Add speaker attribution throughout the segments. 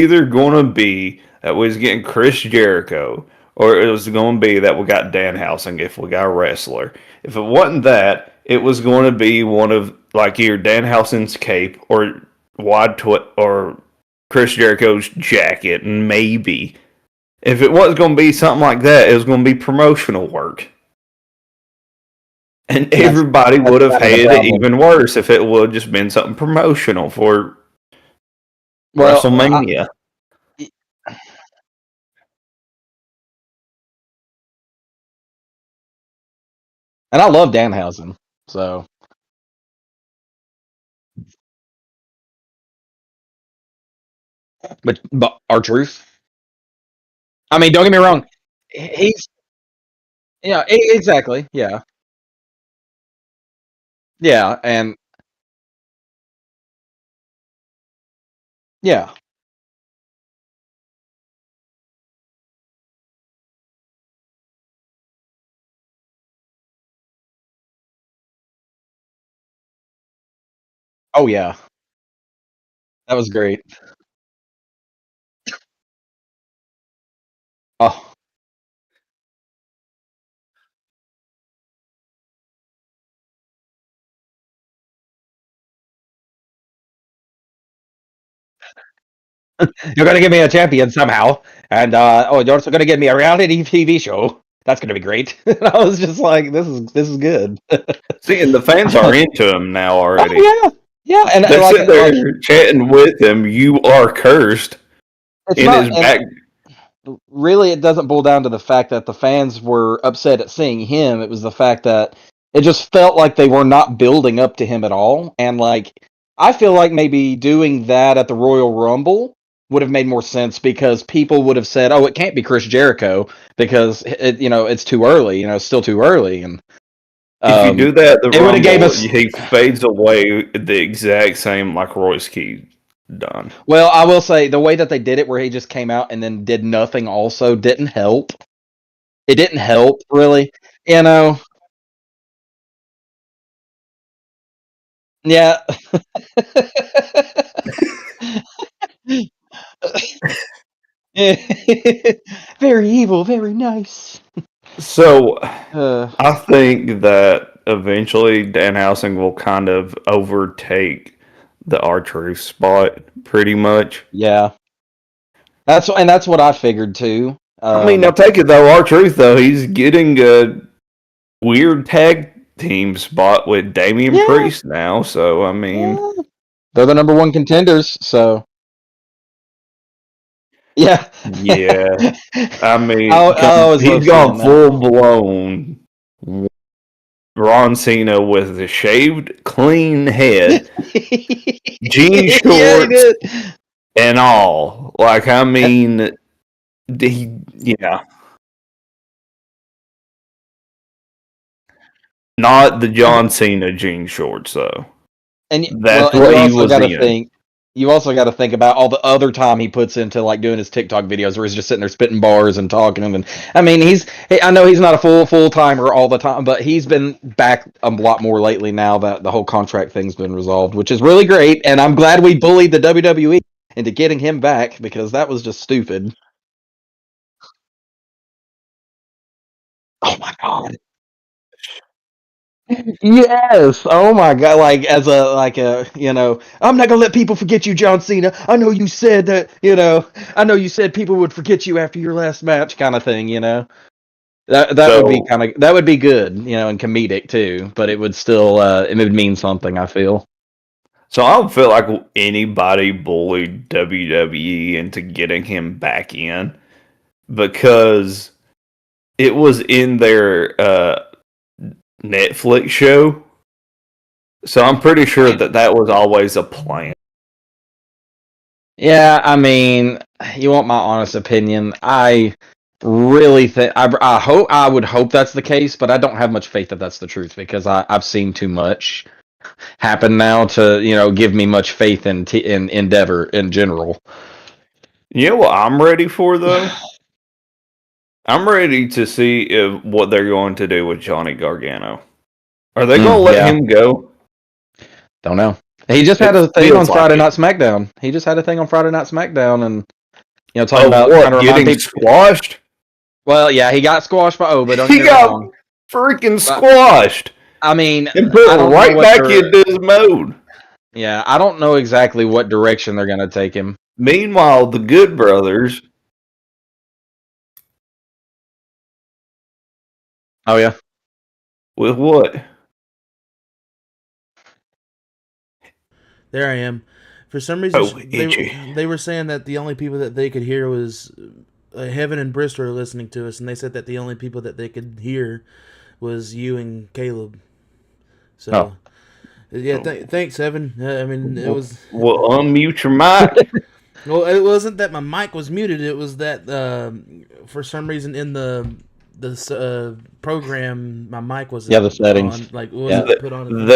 Speaker 1: either going to be that we was getting Chris Jericho, or it was going to be that we got Danhausen if we got a wrestler. If it wasn't that, it was going to be one of like either Danhausen's cape or or Chris Jericho's jacket, and maybe if it was going to be something like that, it was going to be promotional work. And everybody would have hated it even worse if it would have just been something promotional for WrestleMania.
Speaker 2: And I love Danhausen, so. But R-Truth? I mean, don't get me wrong. He's... Yeah, exactly. Yeah. Yeah, and... Yeah. Oh, yeah. That was great. Oh. You're going to give me a champion somehow. And, you're also going to give me a reality TV show. That's going to be great. And I was just like, this is good.
Speaker 1: See, and the fans are into him now already.
Speaker 2: Oh, yeah. Yeah, and
Speaker 1: they're sitting there chatting with him. You are cursed in his back.
Speaker 2: Really, it doesn't boil down to the fact that the fans were upset at seeing him. It was the fact that it just felt like they were not building up to him at all. And like, I feel like maybe doing that at the Royal Rumble would have made more sense because people would have said, "Oh, it can't be Chris Jericho because it's too early. It's still too early." And
Speaker 1: if you do that, the Rumble, he fades away the exact same like Royce Key done.
Speaker 2: Well, I will say the way that they did it, where he just came out and then did nothing, also didn't help. It didn't help really, Yeah. Very evil, very nice.
Speaker 1: So, I think that eventually Danhausen will kind of overtake the R-Truth spot, pretty much.
Speaker 2: Yeah, that's what I figured too.
Speaker 1: I mean, I'll take it though. R-Truth though, he's getting a weird tag team spot with Damian Priest now. So I mean,
Speaker 2: they're the number one contenders. So. Yeah.
Speaker 1: I mean, he's gone full blown Ron Cena with a shaved, clean head, jean shorts, and all. Like, I mean, not the John Cena jean shorts though.
Speaker 2: And that's what he was in. You also got to think about all the other time he puts into like doing his TikTok videos where he's just sitting there spitting bars and talking. And I mean, I know he's not a full timer all the time, but he's been back a lot more lately now that the whole contract thing's been resolved, which is really great. And I'm glad we bullied the WWE into getting him back because that was just stupid. Oh my God. Yes. Oh my God. Like I'm not gonna let people forget you, John Cena. I know you said that. I know you said people would forget you after your last match, kind of thing. That would be good. And comedic too. But it would still it would mean something. I feel.
Speaker 1: So I don't feel like anybody bullied WWE into getting him back in because it was in their Netflix show. So I'm pretty sure that was always a plan.
Speaker 2: Yeah, I mean, you want my honest opinion? I really think I would hope that's the case, but I don't have much faith that that's the truth because I've seen too much happen now to give me much faith in Endeavor in general.
Speaker 1: You know what I'm ready for though? I'm ready to see what they're going to do with Johnny Gargano. Are they going to let him go?
Speaker 2: Don't know. He just had a thing on Friday Night SmackDown. He just had a thing on Friday Night SmackDown, and talking about trying to remind people
Speaker 1: squashed.
Speaker 2: Well, yeah, he got squashed by Oba. Don't
Speaker 1: he
Speaker 2: get
Speaker 1: got
Speaker 2: wrong.
Speaker 1: Freaking squashed.
Speaker 2: I mean,
Speaker 1: and put right back into his mode.
Speaker 2: Yeah, I don't know exactly what direction they're going to take him.
Speaker 1: Meanwhile, the Good Brothers.
Speaker 2: Oh yeah.
Speaker 1: With what?
Speaker 3: There I am. For some reason, they were saying that the only people that they could hear was Heaven and Bristol are listening to us, and they said that the only people that they could hear was you and Caleb. So, yeah, thanks, Evan. I mean, it was.
Speaker 1: Well, unmute your mic.
Speaker 3: Well, it wasn't that my mic was muted. It was that for some reason in the program, my mic wasn't.
Speaker 2: Yeah, the settings.
Speaker 3: On, like wasn't put on.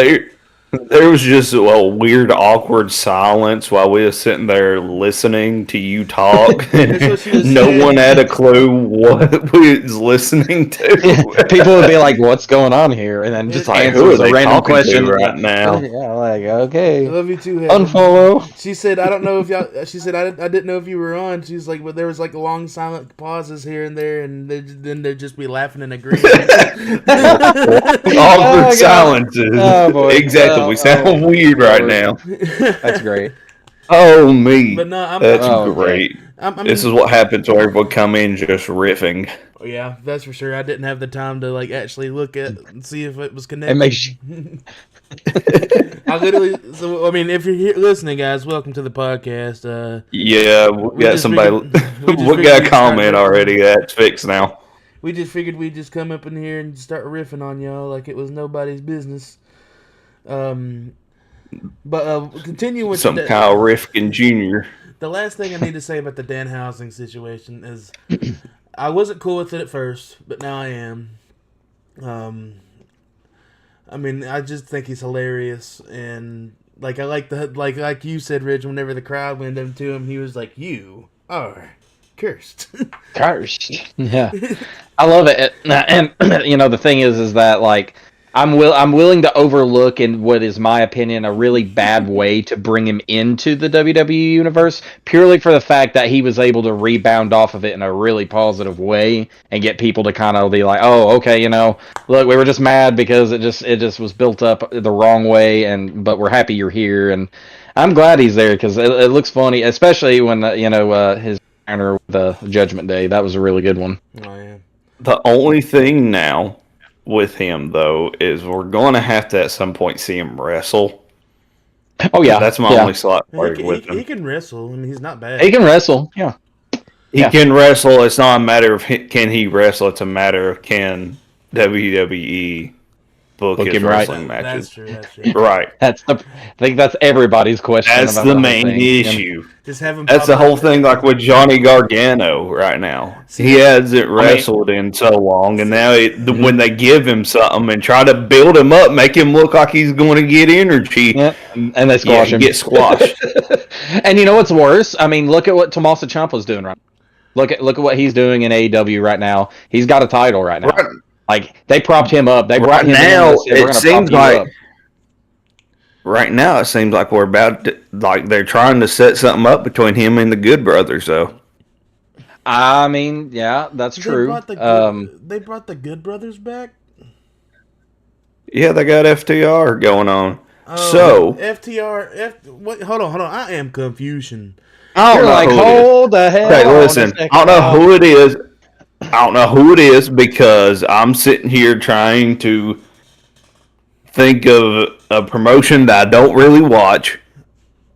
Speaker 1: There was just a weird, awkward silence while we were sitting there listening to you talk. No one had a clue what we was listening to.
Speaker 2: People would be like, "What's going on here?" And then just answers a random question
Speaker 1: right now.
Speaker 2: Yeah, like, okay.
Speaker 3: I love you too, Heaven.
Speaker 2: Unfollow.
Speaker 3: She said, "I don't know if y'all." She said, "I didn't know if you were on." She's like, "But there was like long silent pauses here and there, and then they'd just be laughing and agreeing."
Speaker 1: Awkward silences.
Speaker 2: Oh, boy.
Speaker 1: Exactly. We sound weird right now.
Speaker 2: That's great.
Speaker 1: Oh, me.
Speaker 3: But no,
Speaker 1: that's great. This is what happens when everyone come in just riffing.
Speaker 3: Oh, yeah, that's for sure. I didn't have the time to like actually look at and see if it was connected.
Speaker 2: It makes you...
Speaker 3: I literally. So I mean, if you're here listening, guys, welcome to the podcast.
Speaker 1: Yeah, we got somebody. We got a comment already. That's fixed now.
Speaker 3: We just figured we'd just come up in here and start riffing on y'all like it was nobody's business. But continue with
Speaker 1: Kyle Rifkin Jr.
Speaker 3: The last thing I need to say about the Dan Housing situation is I wasn't cool with it at first, but now I am. I mean, I just think he's hilarious, and like I like like you said, Rich. Whenever the crowd went up to him, he was like, "You are cursed."
Speaker 2: Cursed. Yeah, I love it. And the thing is that like I'm willing to overlook, in what is my opinion, a really bad way to bring him into the WWE universe, purely for the fact that he was able to rebound off of it in a really positive way and get people to kind of be like, oh, okay, look, we were just mad because it just was built up the wrong way, but we're happy you're here, and I'm glad he's there because it looks funny, especially when his encounter with the Judgment Day. That was a really good one.
Speaker 3: Oh yeah.
Speaker 1: The only thing now with him, though, is we're going to have to at some point see him wrestle.
Speaker 2: Oh, yeah.
Speaker 1: That's my only slot with him.
Speaker 3: He can wrestle. I mean, he's not bad.
Speaker 2: He can wrestle, yeah.
Speaker 1: He can wrestle. It's not a matter of can he wrestle. It's a matter of can WWE book his wrestling matches.
Speaker 3: That's true.
Speaker 1: Right.
Speaker 2: I think that's everybody's question.
Speaker 1: That's the main issue.
Speaker 3: Just have him.
Speaker 1: That's the whole thing, like with Johnny Gargano right now. He hasn't wrestled in so long, and now when they give him something and try to build him up, make him look like he's going to get energy,
Speaker 2: and they squash him.
Speaker 1: Get squashed.
Speaker 2: And you know what's worse? I mean, look at what Tommaso Ciampa's doing right now. Look at what he's doing in AEW right now. He's got a title right now. Right. Like, they propped him up. They brought him
Speaker 1: now,
Speaker 2: in. It seems
Speaker 1: like right now it seems like we're about to, like they're trying to set something up between him and the Good Brothers, though.
Speaker 2: I mean, yeah, that's true.
Speaker 3: They brought the Good Brothers back?
Speaker 1: Yeah, they got FTR going on.
Speaker 3: Oh,
Speaker 1: so
Speaker 3: FTR. Hold on. I am confusion.
Speaker 2: You're like, hold the hell.
Speaker 1: Okay, listen. I don't know who it is. I don't know who it is because I'm sitting here trying to think of a promotion that I don't really watch,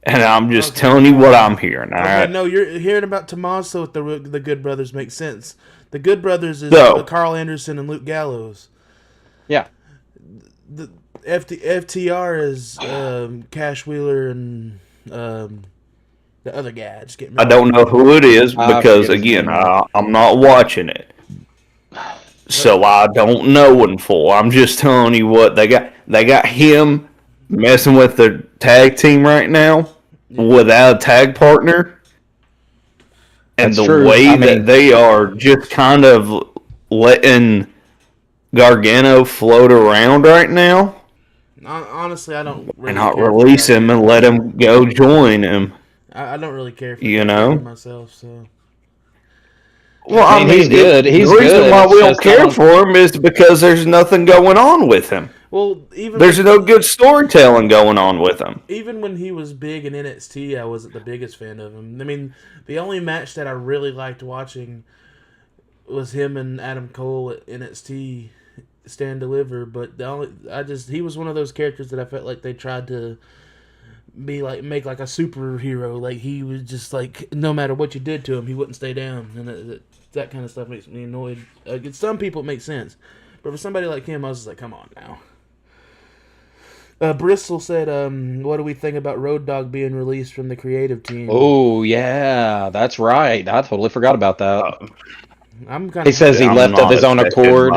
Speaker 1: and I'm just telling you what I'm hearing. All right?
Speaker 3: No, you're hearing about Tommaso with the Good Brothers makes sense. The Good Brothers is Carl Anderson and Luke Gallows.
Speaker 2: Yeah.
Speaker 3: The FTR is Cash Wheeler and the other guy.
Speaker 1: I don't know who it is because, again, I'm not watching it. So I don't know in full. I'm just telling you what they got. They got him messing with the tag team right now without a tag partner. And the way that they are just kind of letting Gargano float around right now.
Speaker 3: Honestly, I don't really
Speaker 1: and not
Speaker 3: care
Speaker 1: release him and let him go join him.
Speaker 3: I don't really care for myself, so.
Speaker 1: Well, I mean,
Speaker 2: he's good.
Speaker 1: The reason why we don't care for him is because there's nothing going on with him.
Speaker 3: Well, even
Speaker 1: there's no good storytelling going on with him.
Speaker 3: Even when he was big in NXT, I wasn't the biggest fan of him. I mean, the only match that I really liked watching was him and Adam Cole at NXT Stand Deliver. But he was one of those characters that I felt like they tried to make like a superhero. Like he was just like, no matter what you did to him, he wouldn't stay down, and that kind of stuff makes me annoyed. Some people it makes sense, but for somebody like him, I was just like, come on now. Bristol said, what do we think about Road Dogg being released from the creative team?
Speaker 2: Oh, yeah, that's right. I totally forgot about that.
Speaker 3: He
Speaker 2: says he left of his own accord.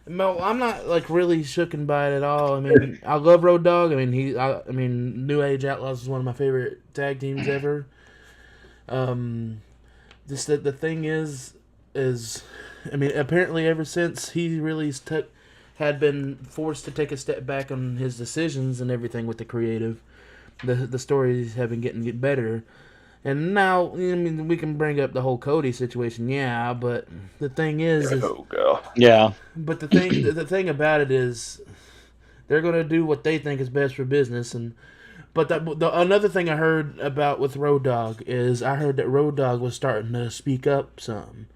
Speaker 3: No, I'm not like really shooken by it at all. I mean, I love Road Dogg. I mean, New Age Outlaws is one of my favorite tag teams ever. Just the thing is, I mean, apparently ever since he really had been forced to take a step back on his decisions and everything with the creative, the stories have been getting better. And now, I mean, we can bring up the whole Cody situation, yeah, but the thing is
Speaker 2: yeah.
Speaker 3: But the thing about it is, they're gonna do what they think is best for business, but another thing I heard about with Road Dogg is I heard that Road Dogg was starting to speak up some.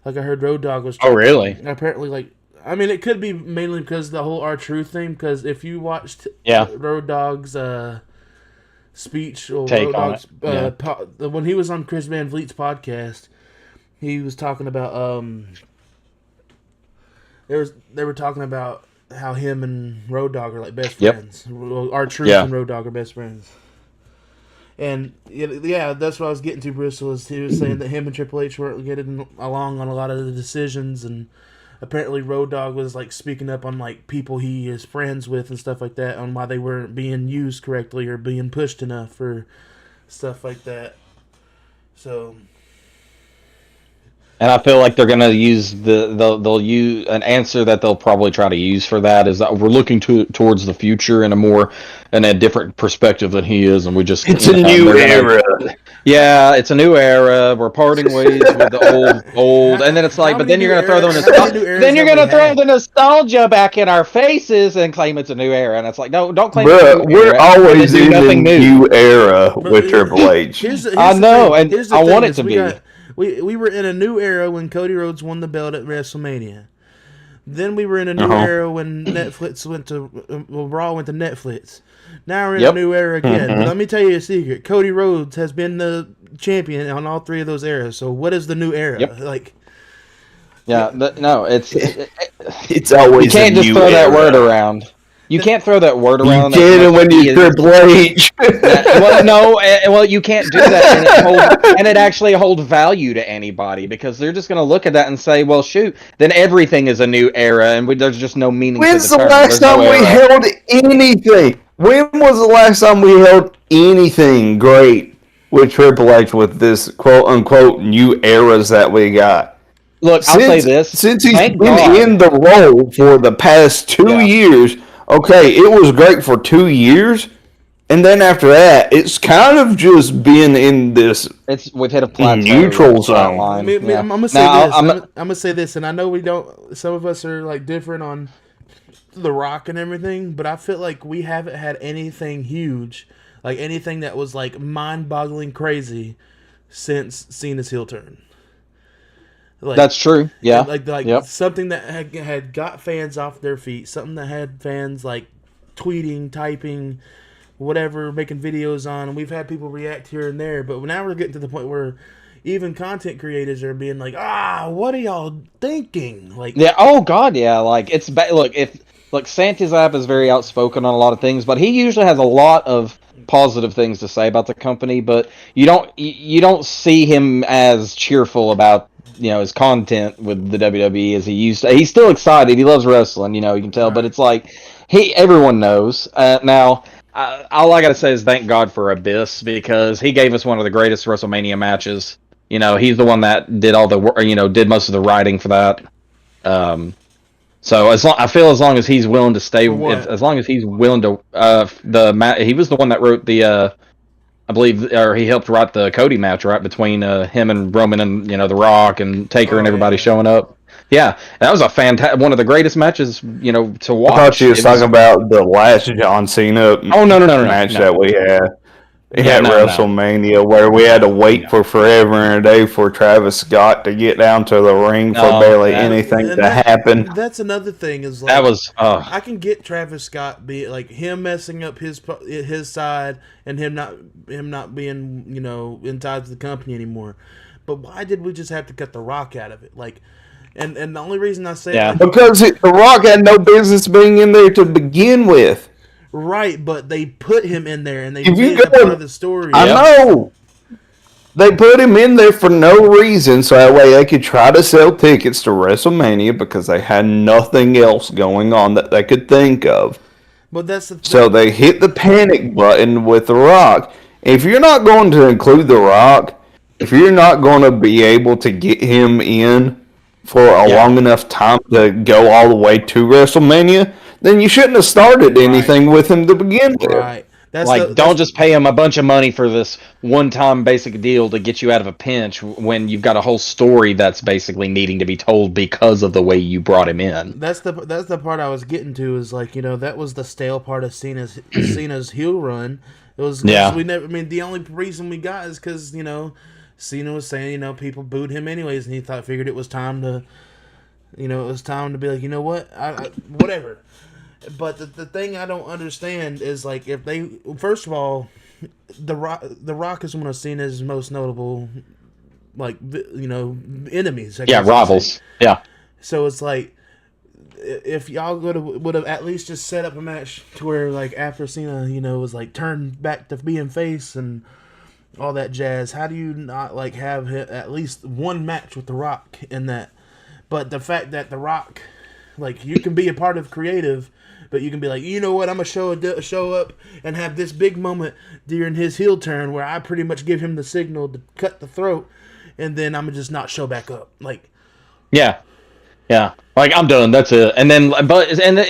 Speaker 3: Like I heard Road Dogg was.
Speaker 2: Oh, really?
Speaker 3: Apparently, like. I mean, it could be mainly because of the whole R-Truth thing, because if you watched Road Dogg's speech, or
Speaker 2: Take
Speaker 3: Road Dogg's, when he was on Chris Van Vliet's podcast, he was talking about, they were talking about how him and Road Dogg are like best friends. R-Truth and Road Dogg are best friends. And yeah, that's what I was getting to, Bristol, is he was saying that him and Triple H weren't getting along on a lot of the decisions, and apparently Road Dogg was like speaking up on like people he is friends with and stuff like that, on why they weren't being used correctly or being pushed enough or stuff like that. So,
Speaker 2: and I feel like they're gonna use they'll use an answer that they'll probably try to use for that is that we're looking towards the future in a different perspective than he is, and we just
Speaker 1: it's a new era.
Speaker 2: It's a new era. We're parting ways with the old, and then it's like, but then you're gonna throw the nostalgia back in our faces and claim it's a new era, and it's like, no, don't claim it's a new
Speaker 1: we're
Speaker 2: era.
Speaker 1: Always in a new era with Triple H.
Speaker 2: I know, and I want it to be.
Speaker 3: We were in a new era when Cody Rhodes won the belt at WrestleMania. Then we were in a new era when Netflix Raw went to Netflix. Now we're in a new era again. But let me tell you a secret. Cody Rhodes has been the champion on all three of those eras. So what is the new era? Like,
Speaker 2: it's
Speaker 1: always.
Speaker 2: You can't just throw that word around. You can't throw that word around.
Speaker 1: You can when you Triple H.
Speaker 2: You can't do that, and it actually holds value to anybody, because they're just going to look at that and say, "Well, shoot, then everything is a new era, and there's just no meaning."
Speaker 1: When's the last time we held anything? When was the last time we held anything great with Triple H with this quote unquote new eras that we got?
Speaker 2: Look, I'll say this:
Speaker 1: since he's been in the role for the past 2 years. Okay, it was great for 2 years, and then after that, it's kind of just been in this.
Speaker 2: We've hit a plateau,
Speaker 1: neutral zone.
Speaker 3: I'm gonna say this. I'm gonna say this, and I know we don't. Some of us are like different on The Rock and everything, but I feel like we haven't had anything huge, like anything that was like mind-boggling crazy, since Cena's heel turn.
Speaker 2: Like, that's true. Yeah.
Speaker 3: Like something that had got fans off their feet. Something that had fans like tweeting, typing, whatever, making videos on. And we've had people react here and there. But now we're getting to the point where even content creators are being like, what are y'all thinking? Like,
Speaker 2: yeah. Oh God. Yeah. Like it's Look, Santa's app is very outspoken on a lot of things, but he usually has a lot of positive things to say about the company. But you don't see him as cheerful about his content with the WWE as he used to. He's still excited. He loves wrestling, you can tell. Right. But it's like everyone knows now. All I gotta say is thank God for Abyss, because he gave us one of the greatest WrestleMania matches. He's the one that did all the did most of the writing for that. So I feel as long as he's willing to stay, as long as he's willing to, he was the one that wrote the, I believe, or he helped write the Cody match, right, between him and Roman and The Rock and Taker and everybody showing up. Yeah, that was one of the greatest matches, to watch.
Speaker 1: I thought you was talking about the last John Cena match that we had. At WrestleMania, where we had to wait for forever and a day for Travis Scott to get down to the ring for barely anything to happen.
Speaker 3: That's another thing. Is like
Speaker 2: that was.
Speaker 3: I can get Travis Scott be like him messing up his side and him not being inside the company anymore. But why did we just have to cut The Rock out of it? Like, and the only reason I say
Speaker 1: because The Rock had no business being in there to begin with.
Speaker 3: Right, but they put him in there and they made it a part of the story.
Speaker 1: I know. They put him in there for no reason, so that way they could try to sell tickets to WrestleMania because they had nothing else going on that they could think of.
Speaker 3: But that's the thing.
Speaker 1: So they hit the panic button with The Rock. If you're not going to include The Rock, if you're not going to be able to get him in for a long enough time to go all the way to WrestleMania, then you shouldn't have started anything with him to begin with.
Speaker 3: Right.
Speaker 2: Don't just pay him a bunch of money for this one-time basic deal to get you out of a pinch when you've got a whole story that's basically needing to be told because of the way you brought him in.
Speaker 3: That's the part I was getting to. Is like that was the stale part of Cena's heel run. It was we never. I mean, the only reason we got is because Cena was saying people booed him anyways, and he figured it was time to it was time to be like what whatever. But the thing I don't understand is like if they first of all, the Rock is one of Cena's most notable enemies.
Speaker 2: Rivals. Yeah.
Speaker 3: So it's like if y'all would have at least just set up a match to where like after Cena was like turned back to being face and all that jazz. How do you not like have at least one match with The Rock in that? But the fact that The Rock, like you can be a part of creative. But you can be like, I'm going to show up and have this big moment during his heel turn where I pretty much give him the signal to cut the throat, and then I'm going to just not show back up. Like,
Speaker 2: yeah. Like, I'm done. That's it. And then,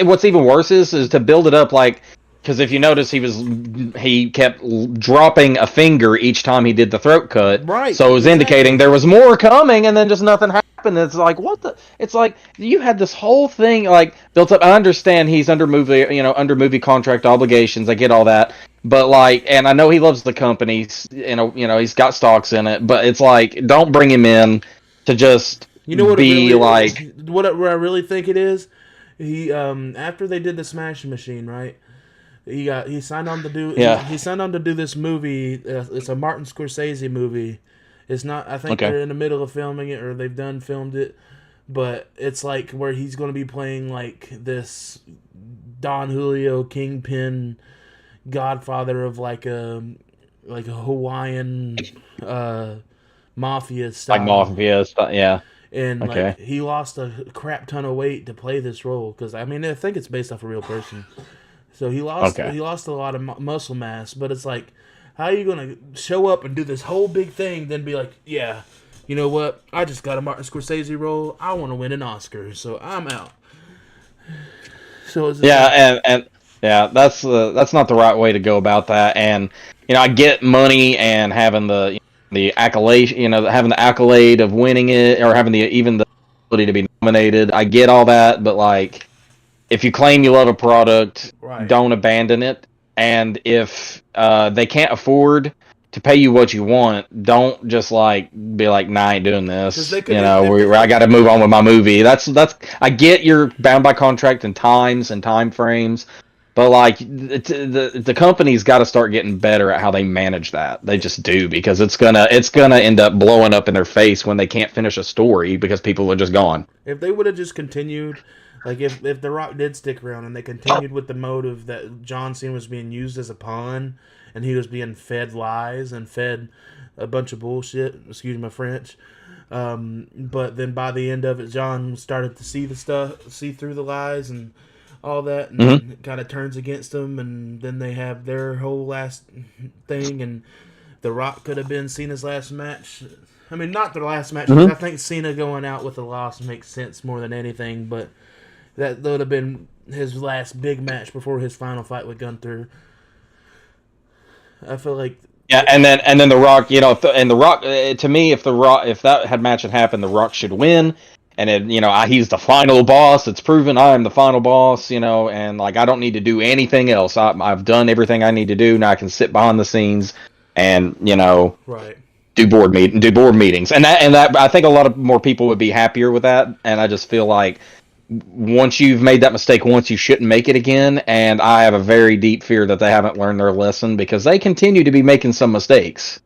Speaker 2: what's even worse is to build it up like, because if you notice, he kept dropping a finger each time he did the throat cut.
Speaker 3: Right.
Speaker 2: So it was indicating there was more coming, and then just nothing happened. It's like, what the? It's like you had this whole thing like built up. I understand he's under movie contract obligations. I get all that, but like, and I know he loves the company. He's got stocks in it, but it's like, don't bring him in to just be like.
Speaker 3: What I really think it is, he after they did the Smash Machine, right? He signed on to do he signed on to do this movie. It's a Martin Scorsese movie. It's not. I think they're in the middle of filming it, or they've filmed it. But it's like where he's going to be playing like this Don Julio Kingpin, Godfather of like a Hawaiian mafia style.
Speaker 2: Like mafia stuff, yeah.
Speaker 3: And like he lost a crap ton of weight to play this role because I think it's based off a real person. So he lost a lot of muscle mass, but it's like, how are you going to show up and do this whole big thing, then be like, yeah, you know what? I just got a Martin Scorsese role. I want to win an Oscar, so I'm out. So it's
Speaker 2: that's not the right way to go about that. And I get money and having the accolade, having the accolade of winning it or having even the ability to be nominated. I get all that, but like, if you claim you love a product, don't abandon it. And if they can't afford to pay you what you want, don't just like be like, nah, I ain't doing this. I got to move on with my movie. That's. I get you're bound by contract and times and time frames, but like the company's got to start getting better at how they manage that. They just do, because it's gonna end up blowing up in their face when they can't finish a story because people are just gone.
Speaker 3: If they would have just continued. Like, if The Rock did stick around and they continued with the motive that John Cena was being used as a pawn and he was being fed lies and fed a bunch of bullshit, excuse my French, but then by the end of it, John started to see through the lies and all that, and it kind of turns against him, and then they have their whole last thing, and The Rock could have been Cena's last match. I mean, not the last match, because I think Cena going out with a loss makes sense more than anything, but That would have been his last big match before his final fight with Gunther. I feel like.
Speaker 2: Yeah, and then The Rock, The Rock, to me, if that match had happened, The Rock should win. And he's the final boss. It's proven I am the final boss. And like I don't need to do anything else. I've done everything I need to do. Now I can sit behind the scenes and
Speaker 3: right.
Speaker 2: do board meetings. And that I think a lot of more people would be happier with that. And I just feel like once you've made that mistake once, you shouldn't make it again. And I have a very deep fear that they haven't learned their lesson because they continue to be making some mistakes.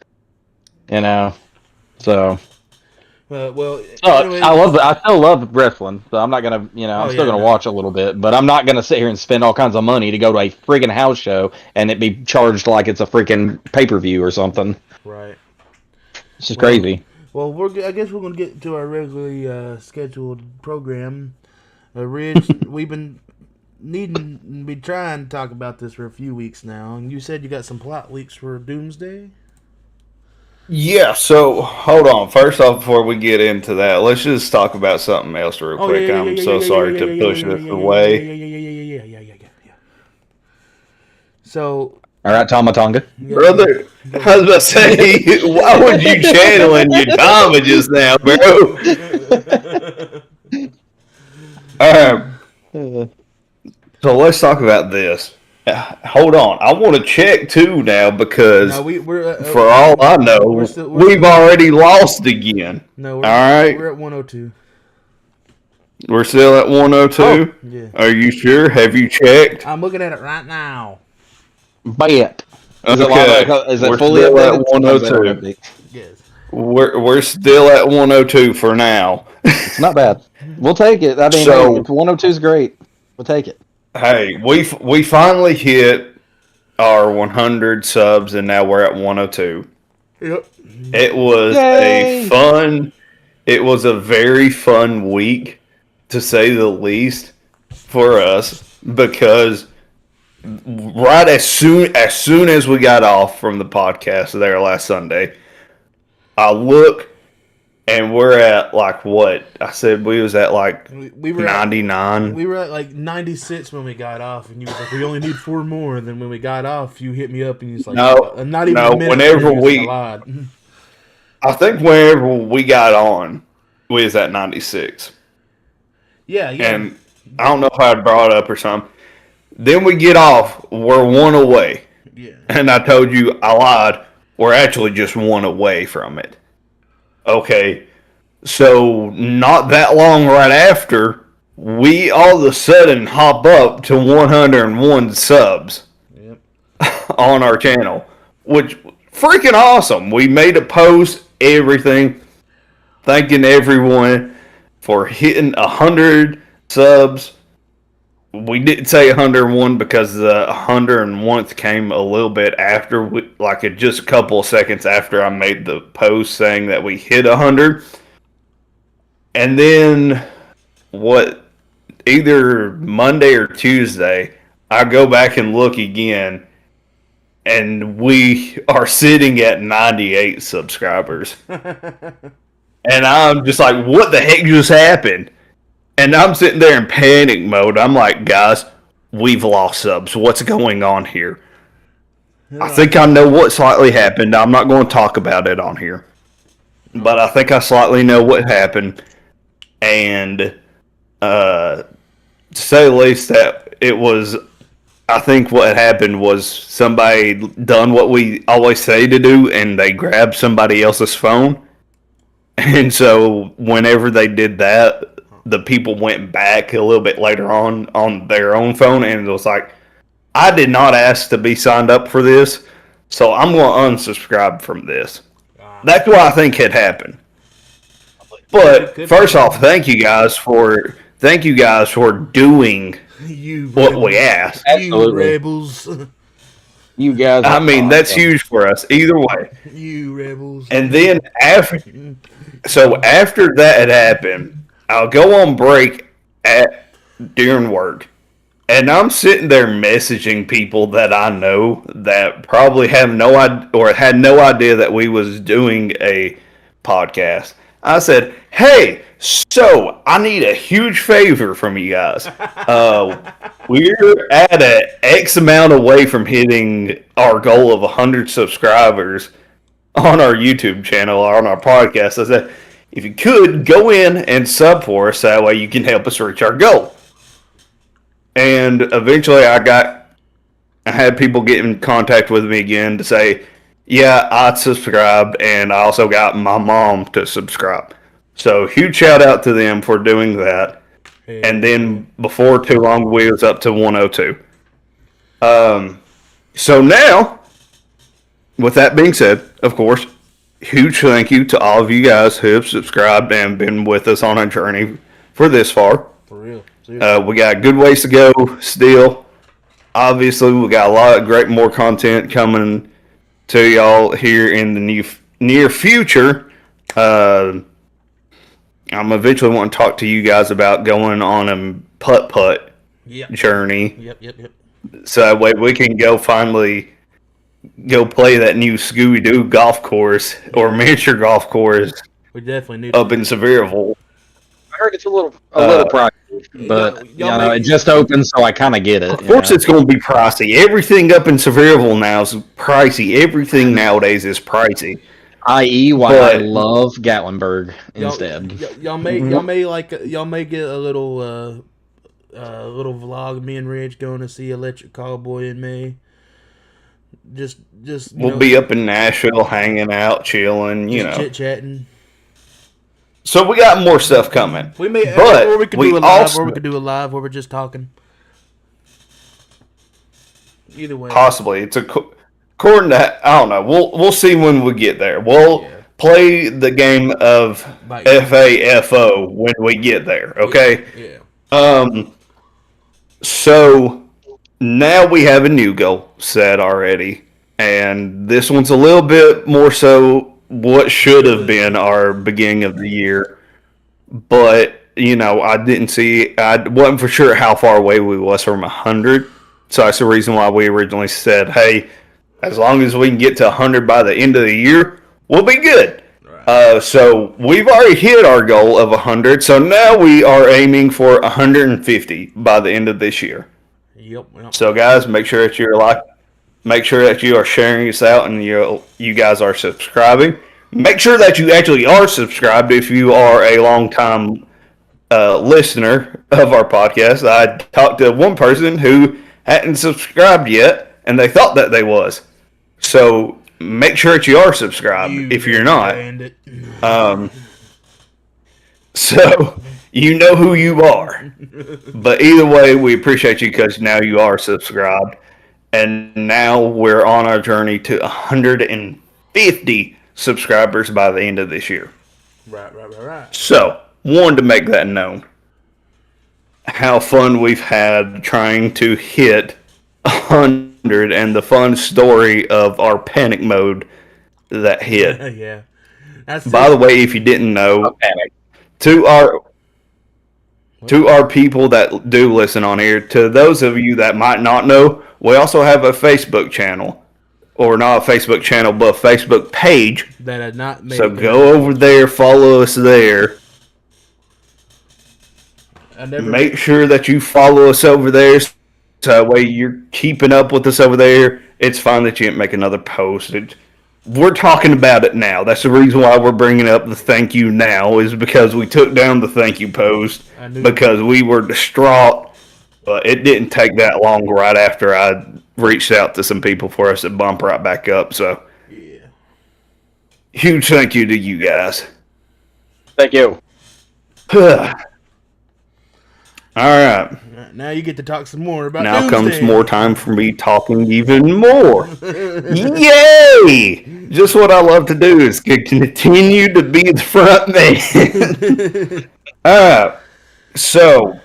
Speaker 2: So.
Speaker 3: Anyway.
Speaker 2: I still love wrestling, so I'm not gonna, I'm still gonna watch a little bit, but I'm not gonna sit here and spend all kinds of money to go to a friggin' house show and it be charged like it's a freaking pay-per-view or something.
Speaker 3: Right.
Speaker 2: It's just crazy.
Speaker 3: Well, I guess we're gonna get to our regularly scheduled program. Ridge, we've been trying to talk about this for a few weeks now, and you said you got some plot leaks for Doomsday.
Speaker 1: Yeah, so hold on. First off, before we get into that, let's just talk about something else real quick. I'm so sorry to push this away.
Speaker 3: Yeah. So,
Speaker 2: all right, Tomatonga.
Speaker 1: Brother, I was about to say, why would you channel in your Tama just now, bro? So let's talk about this. Hold on, I want to check too now because for all I know, we've already lost again.
Speaker 3: No,
Speaker 1: all right,
Speaker 3: we're at 102.
Speaker 1: We're still at 102.
Speaker 3: Oh, yeah.
Speaker 1: Are you sure? Have you checked?
Speaker 3: I'm looking at it right now.
Speaker 2: Bet.
Speaker 1: Is it fully still at 102?
Speaker 3: Yes.
Speaker 1: We're still at 102 for now.
Speaker 2: It's not bad. We'll take it. I mean, 102 is great. We'll take it.
Speaker 1: Hey, we finally hit our 100 subs, and now we're at 102.
Speaker 3: Yep.
Speaker 1: It was It was a very fun week, to say the least, for us because right as soon as we got off from the podcast there last Sunday, I look. And we're at like what? I said we was at like 99.
Speaker 3: We were at like 96 when we got off, and you was like, "We only need 4 more." And then when we got off, you hit me up, and you was like, "Not even a minute."
Speaker 1: Whenever I think whenever we got on, we was at 96.
Speaker 3: Yeah.
Speaker 1: And I don't know if I brought it up or something. Then we get off, we're 1 away.
Speaker 3: Yeah.
Speaker 1: And I told you I lied. We're actually just 1 away from it. Okay, so not that long right after, we all of a sudden hop up to 101 subs on our channel, which freaking awesome. We made a post, everything, thanking everyone for hitting 100 subs. We didn't say 101 because the 101th came a little bit after, just a couple of seconds after I made the post saying that we hit 100. And then, either Monday or Tuesday, I go back and look again, and we are sitting at 98 subscribers. And I'm just like, what the heck just happened? And I'm sitting there in panic mode. I'm like, guys, we've lost subs. What's going on here? I think I know what slightly happened. I'm not going to talk about it on here. But I think I slightly know what happened. And to say the least, that it was, I think what happened was somebody done what we always say to do, and they grabbed somebody else's phone. And so whenever they did that, the people went back a little bit later on their own phone, and it was like, I did not ask to be signed up for this, so I'm going to unsubscribe from this. That's what I think had happened. But first off, thank you guys for doing what we asked.
Speaker 2: Absolutely.
Speaker 3: You rebels.
Speaker 2: You guys.
Speaker 1: I mean, that's huge for us. Either way.
Speaker 3: You rebels.
Speaker 1: And then after that had happened, I'll go on break during work, and I'm sitting there messaging people that I know that probably have no idea or had no idea that we was doing a podcast. I said, hey, so I need a huge favor from you guys. We're at an X amount away from hitting our goal of 100 subscribers on our YouTube channel or on our podcast. I said, if you could, go in and sub for us. That way you can help us reach our goal. And eventually I had people get in contact with me again to say, yeah, I subscribed, and I also got my mom to subscribe. So huge shout out to them for doing that. Hey. And then before too long, we was up to 102. So now, with that being said, of course, huge thank you to all of you guys who have subscribed and been with us on our journey for this far.
Speaker 3: For real.
Speaker 1: We got good ways to go still. Obviously, we got a lot of great more content coming to y'all here in the near future. I'm eventually want to talk to you guys about going on a putt-putt journey.
Speaker 3: Yep.
Speaker 1: So that way we can finally go play that new Scooby-Doo golf course or miniature golf course.
Speaker 3: We definitely need
Speaker 1: up in Sevierville.
Speaker 2: I heard it's a little pricey, but it just opened, so I kind of get it.
Speaker 1: Of course, it's going to be pricey. Everything up in Sevierville now is pricey. Everything nowadays is pricey.
Speaker 2: I.e., why I love Gatlinburg instead.
Speaker 3: Y'all may get a little vlog of me and Rich going to see Electric Cowboy in May.
Speaker 1: We'll be up in Nashville, hanging out, chilling, chit
Speaker 3: chatting.
Speaker 1: So we got more stuff coming.
Speaker 3: Or we could do a live where we're just talking. Either way,
Speaker 1: possibly it's according to I don't know. We'll see when we get there. We'll play the game of FAFO when we get there. Okay.
Speaker 3: Yeah.
Speaker 1: So now we have a new goal set already, and this one's a little bit more so what should have been our beginning of the year, but I wasn't for sure how far away we was from 100, so that's the reason why we originally said, hey, as long as we can get to 100 by the end of the year, we'll be good. Right. So we've already hit our goal of 100, so now we are aiming for 150 by the end of this year.
Speaker 3: Yep.
Speaker 1: So guys, make sure that you are sharing this out and you guys are subscribing. Make sure that you actually are subscribed if you are a long-time listener of our podcast. I talked to one person who hadn't subscribed yet, and they thought that they was. So make sure that you are subscribed if you're not. So you know who you are. But either way, we appreciate you because now you are subscribed. And now we're on our journey to 150 subscribers by the end of this year.
Speaker 3: Right.
Speaker 1: So, wanted to make that known. How fun we've had trying to hit 100 and the fun story of our panic mode that hit.
Speaker 3: Yeah.
Speaker 1: By the way, if you didn't know, to our people that do listen on here, to those of you that might not know, we also have a Facebook channel. Or not a Facebook channel, but a Facebook page.
Speaker 3: That had not made.
Speaker 1: So go over there, follow us there. Make sure that you follow us over there. So that way you're keeping up with us over there. It's fine that you didn't make another post. We're talking about it now. That's the reason why we're bringing up the thank you now, is because we took down the thank you post because we were distraught. But it didn't take that long right after I reached out to some people for us to bump right back up. So,
Speaker 3: yeah.
Speaker 1: Huge thank you to you guys.
Speaker 2: Thank you.
Speaker 1: All right.
Speaker 3: Now you get to talk some more about
Speaker 1: Now
Speaker 3: Doomsday.
Speaker 1: comes more time for me talking even more. Yay! Just what I love to do is continue to be the front man. All right. So,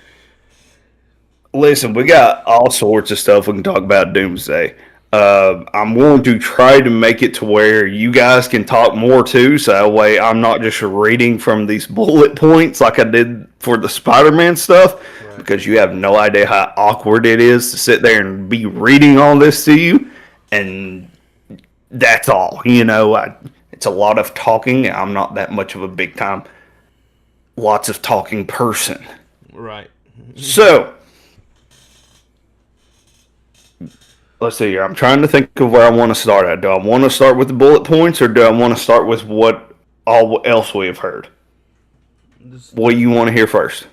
Speaker 1: listen, we got all sorts of stuff we can talk about Doomsday. I'm going to try to make it to where you guys can talk more too, so that way I'm not just reading from these bullet points like I did for the Spider-Man stuff, because you have no idea how awkward it is to sit there and be reading all this to you, and that's all. It's a lot of talking. I'm not that much of a big time, lots of talking person.
Speaker 3: Right.
Speaker 1: So, let's see here. I'm trying to think of where I want to start at. Do I want to start with the bullet points, or do I want to start with what all else we have heard? What do you want to hear first?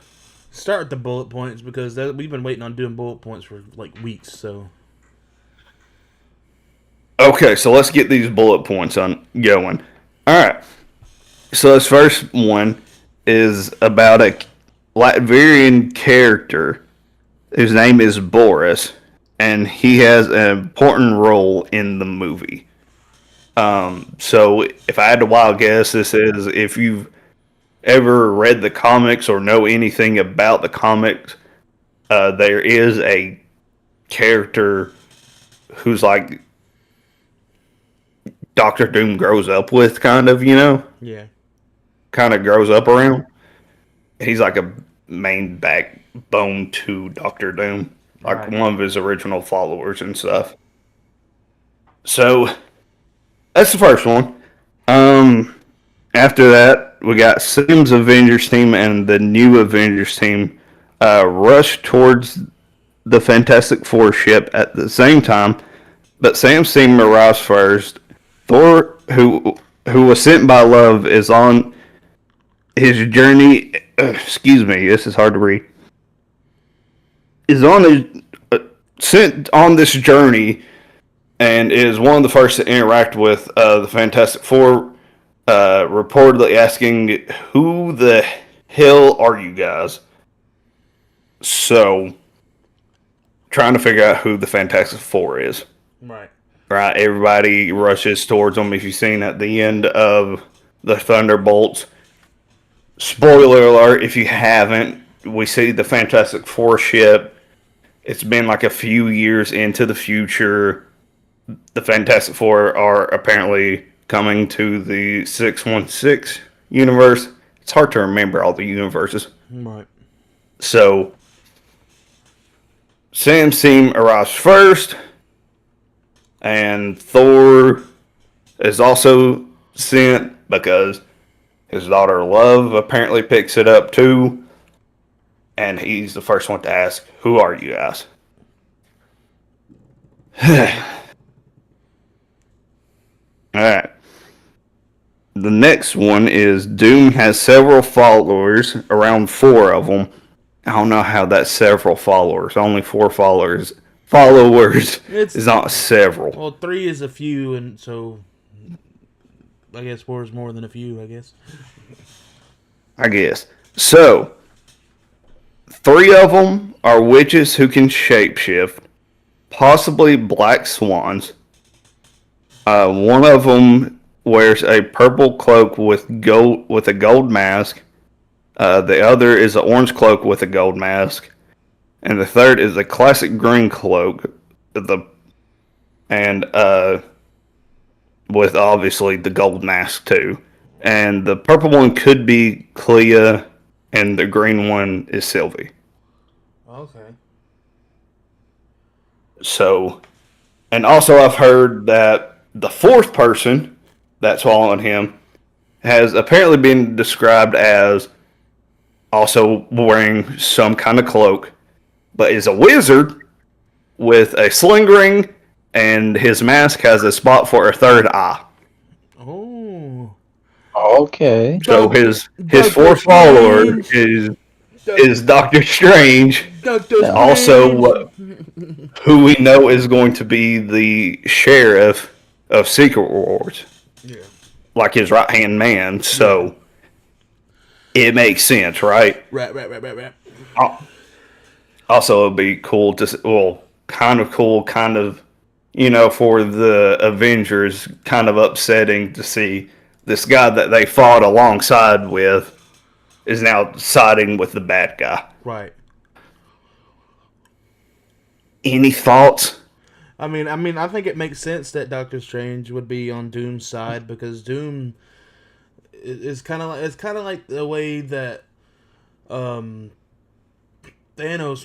Speaker 3: Start with the bullet points, because we've been waiting on doing bullet points for like weeks. So.
Speaker 1: Okay, so let's get these bullet points on going. All right. So this first one is about a Latvian character whose name is Boris, and he has an important role in the movie. So if I had to wild guess, this is if you've ever read the comics or know anything about the comics, there is a character who's like Doctor Doom grows up with, kind of,
Speaker 3: Yeah.
Speaker 1: Kind of grows up around. He's like a main backbone to Doctor Doom, like one of his original followers and stuff. So that's the first one. After that, we got Sam's Avengers team and the new Avengers team rush towards the Fantastic Four ship at the same time, but Sam's team arrives first. Thor, who was sent by Love, is on his journey. Excuse me, this is hard to read. Is on his sent on this journey, and is one of the first to interact with the Fantastic Four. Reportedly asking, "Who the hell are you guys?" So, trying to figure out who the Fantastic Four is.
Speaker 3: Right.
Speaker 1: Right, everybody rushes towards them. If you've seen at the end of the Thunderbolts, spoiler alert, if you haven't, we see the Fantastic Four ship. It's been like a few years into the future. The Fantastic Four are apparently coming to the 616 universe. It's hard to remember all the universes.
Speaker 3: Right.
Speaker 1: So, Sam's team arrives first. And Thor is also sent because his daughter Love apparently picks it up too. And he's the first one to ask, "Who are you guys?" Alright. The next one is Doom has several followers, around 4 of them. I don't know how that's several followers. Only 4 followers. Is not several.
Speaker 3: Well, 3 is a few, and so I guess 4 is more than a few,
Speaker 1: I guess. So, 3 of them are witches who can shapeshift, possibly black swans. One of them wears a purple cloak with a gold mask. The other is an orange cloak with a gold mask. And the third is a classic green cloak, with obviously the gold mask too. And the purple one could be Clea, and the green one is Sylvie.
Speaker 3: Okay.
Speaker 1: So, and also I've heard that the 4th person that's following him has apparently been described as also wearing some kind of cloak, but is a wizard with a sling ring, and his mask has a spot for a 3rd eye.
Speaker 3: Oh.
Speaker 2: Okay.
Speaker 1: So his 4th follower is Doctor Strange. Also, who we know is going to be the sheriff of Secret Wars.
Speaker 3: Yeah.
Speaker 1: Like his right-hand man, so it makes sense, right?
Speaker 3: Right.
Speaker 1: Also, it'd be cool kind of for the Avengers, kind of upsetting to see this guy that they fought alongside with is now siding with the bad guy.
Speaker 3: Right.
Speaker 1: Any thoughts?
Speaker 3: I mean, I think it makes sense that Doctor Strange would be on Doom's side, because Doom is kind of like the way that Thanos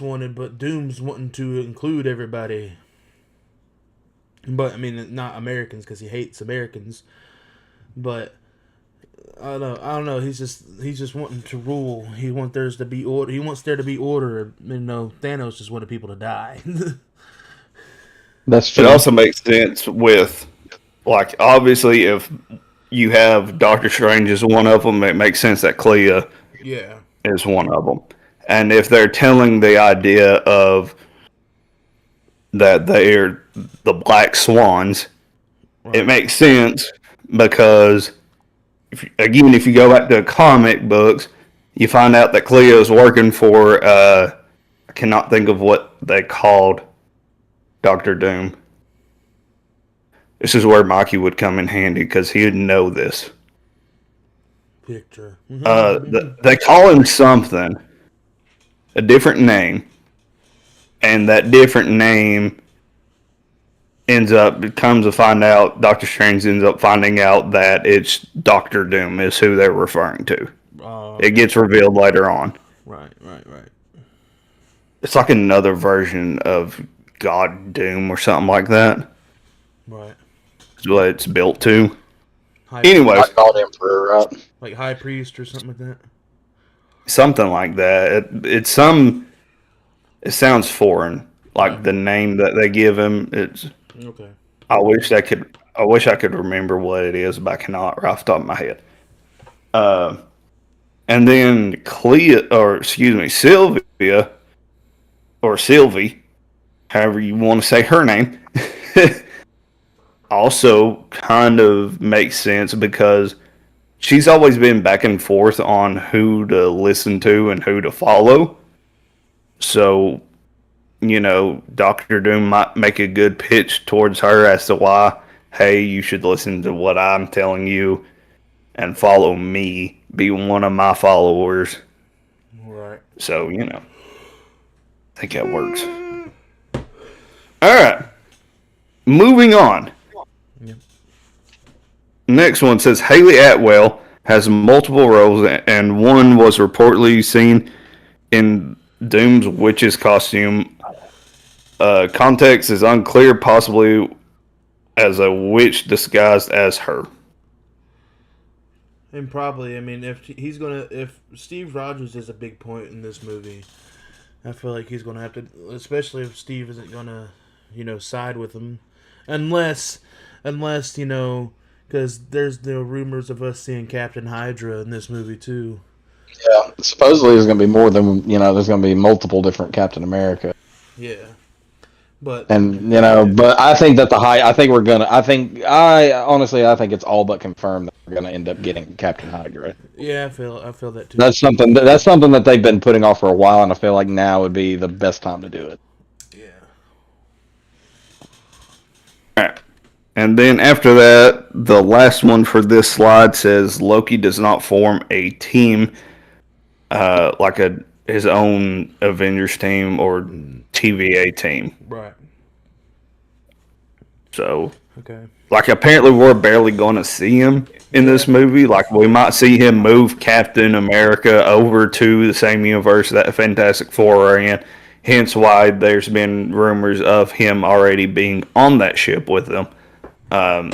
Speaker 3: wanted, but Doom's wanting to include everybody. But I mean, not Americans, because he hates Americans. But I don't know. He's just wanting to rule. He wants there to be order. He wants there to be order. Thanos just wanted people to die.
Speaker 2: That's true.
Speaker 1: It also makes sense with, like, obviously, if you have Doctor Strange as one of them, it makes sense that Clea is one of them. And if they're telling the idea of that they're the Black Swans, it makes sense because, if you go back to comic books, you find out that Clea is working for, I cannot think of what they called Doctor Doom. This is where Mikey would come in handy because he would know this.
Speaker 3: Picture.
Speaker 1: They call him something, a different name, and that different name comes to find out, Doctor Strange ends up finding out that it's Doctor Doom is who they're referring to. It gets revealed later on.
Speaker 3: Right.
Speaker 1: It's like another version of God Doom or something like that.
Speaker 3: Right.
Speaker 1: That's what it's built to. Anyways,
Speaker 2: I called Emperor, right?
Speaker 3: Like High Priest or something like that.
Speaker 1: Something like that. It sounds foreign. Like the name that they give him, it's
Speaker 3: okay.
Speaker 1: I wish I could remember what it is, but I cannot right off the top of my head. And then Sylvia, or Sylvie, however you want to say her name, also kind of makes sense because she's always been back and forth on who to listen to and who to follow. So, Doctor Doom might make a good pitch towards her as to why, hey, you should listen to what I'm telling you and follow me, be one of my followers.
Speaker 3: Right.
Speaker 1: So, I think that works. All right. Moving on.
Speaker 3: Yep.
Speaker 1: Next one says Haley Atwell has multiple roles, and one was reportedly seen in Doom's witch's costume. Context is unclear, possibly as a witch disguised as her.
Speaker 3: And probably, if Steve Rogers is a big point in this movie, I feel like he's gonna have to, especially if Steve isn't gonna, side with him, unless, because there's no rumors of us seeing Captain Hydra in this movie too.
Speaker 2: Yeah, supposedly there's gonna be more than there's gonna be multiple different Captain America.
Speaker 3: Yeah. But
Speaker 2: I think that I think it's all but confirmed that we're gonna end up getting Captain Hydra.
Speaker 3: Yeah, I feel that too.
Speaker 2: That's something that they've been putting off for a while, and I feel like now would be the best time to do it.
Speaker 3: Yeah.
Speaker 1: All right. And then after that, the last one for this slide says Loki does not form a team, like his own Avengers team or TVA team.
Speaker 3: Right.
Speaker 1: So,
Speaker 3: okay.
Speaker 1: Like, apparently we're barely going to see him in this movie. Like, we might see him move Captain America over to the same universe that Fantastic Four are in. Hence why there's been rumors of him already being on that ship with them. And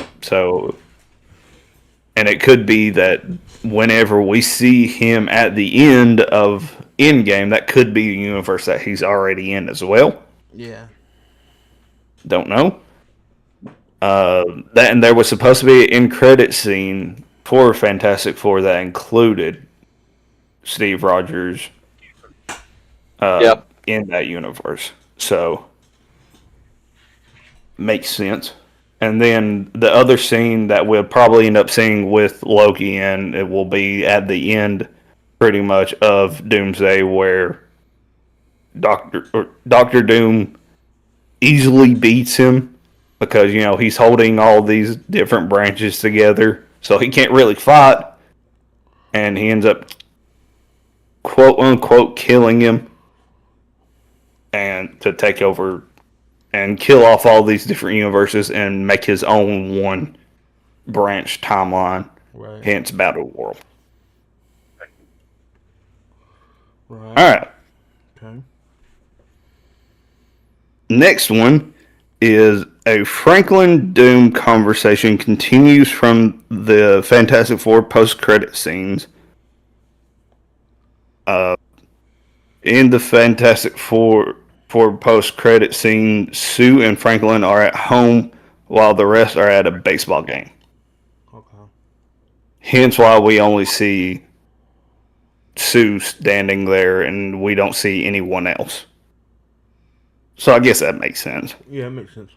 Speaker 1: it could be that whenever we see him at the end of Endgame, that could be a universe that he's already in as well.
Speaker 3: Yeah.
Speaker 1: Don't know. And there was supposed to be an end credit scene for Fantastic Four that included Steve Rogers in that universe. So, makes sense. And then the other scene that we'll probably end up seeing with Loki, and it will be at the end pretty much of Doomsday, where Doctor Doom easily beats him because, he's holding all these different branches together, so he can't really fight, and he ends up quote unquote killing him and to take over and kill off all these different universes and make his own one branch timeline.
Speaker 3: Right.
Speaker 1: Hence Battle World.
Speaker 3: Right.
Speaker 1: All right.
Speaker 3: Okay.
Speaker 1: Next one is A Franklin Doom conversation continues from the Fantastic Four post-credit scenes. In the Fantastic Four post-credit scene, Sue and Franklin are at home while the rest are at a baseball game.
Speaker 3: Okay.
Speaker 1: Hence why we only see Sue standing there and we don't see anyone else. So I guess that makes sense.
Speaker 3: Yeah, it makes sense.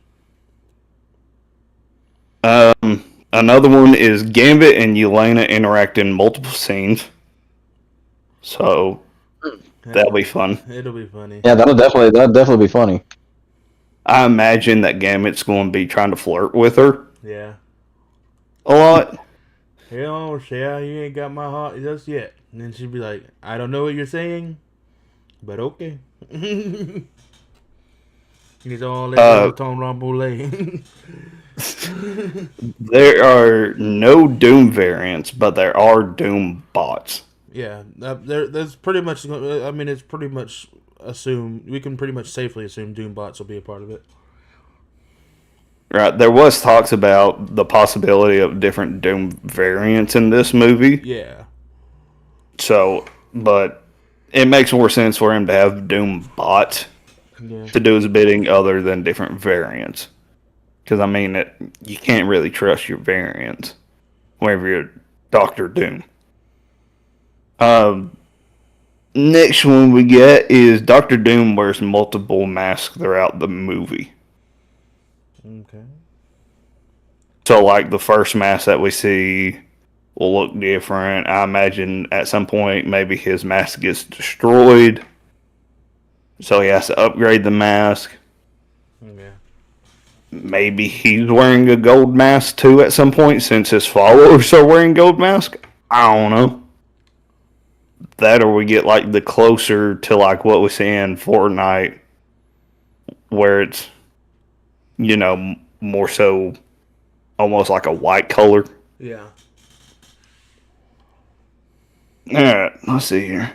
Speaker 1: Another one is Gambit and Yelena interact in multiple scenes. So that'll be fun.
Speaker 3: It'll be funny.
Speaker 2: Yeah, that'll definitely be funny.
Speaker 1: I imagine that Gambit's going to be trying to flirt with her.
Speaker 3: Yeah.
Speaker 1: A lot.
Speaker 3: Hell, Shea, you ain't got my heart just yet. And then she'd be like, I don't know what you're saying, but okay. He's all that Tom Rambouillet.
Speaker 1: There are no Doom variants, but there are Doom bots.
Speaker 3: Yeah, there's pretty much. I mean, it's pretty much assumed. We can pretty much safely assume Doom bots will be a part of it.
Speaker 1: Right, there was talks about the possibility of different Doom variants in this movie.
Speaker 3: Yeah.
Speaker 1: So, but it makes more sense for him to have Doom bots to do his bidding other than different variants. Because, I mean, you can't really trust your variants whenever you're Doctor Doom. Next one we get is Doctor Doom wears multiple masks throughout the movie.
Speaker 3: Okay.
Speaker 1: So, like, the first mask that we see will look different. I imagine at some point maybe his mask gets destroyed. So he has to upgrade the mask.
Speaker 3: Yeah.
Speaker 1: Maybe he's wearing a gold mask too at some point since his followers are wearing gold masks. I don't know. That or we get like the closer to like what we see in Fortnite where it's, you know, more so almost like a white color.
Speaker 3: Yeah.
Speaker 1: Alright, let's see here.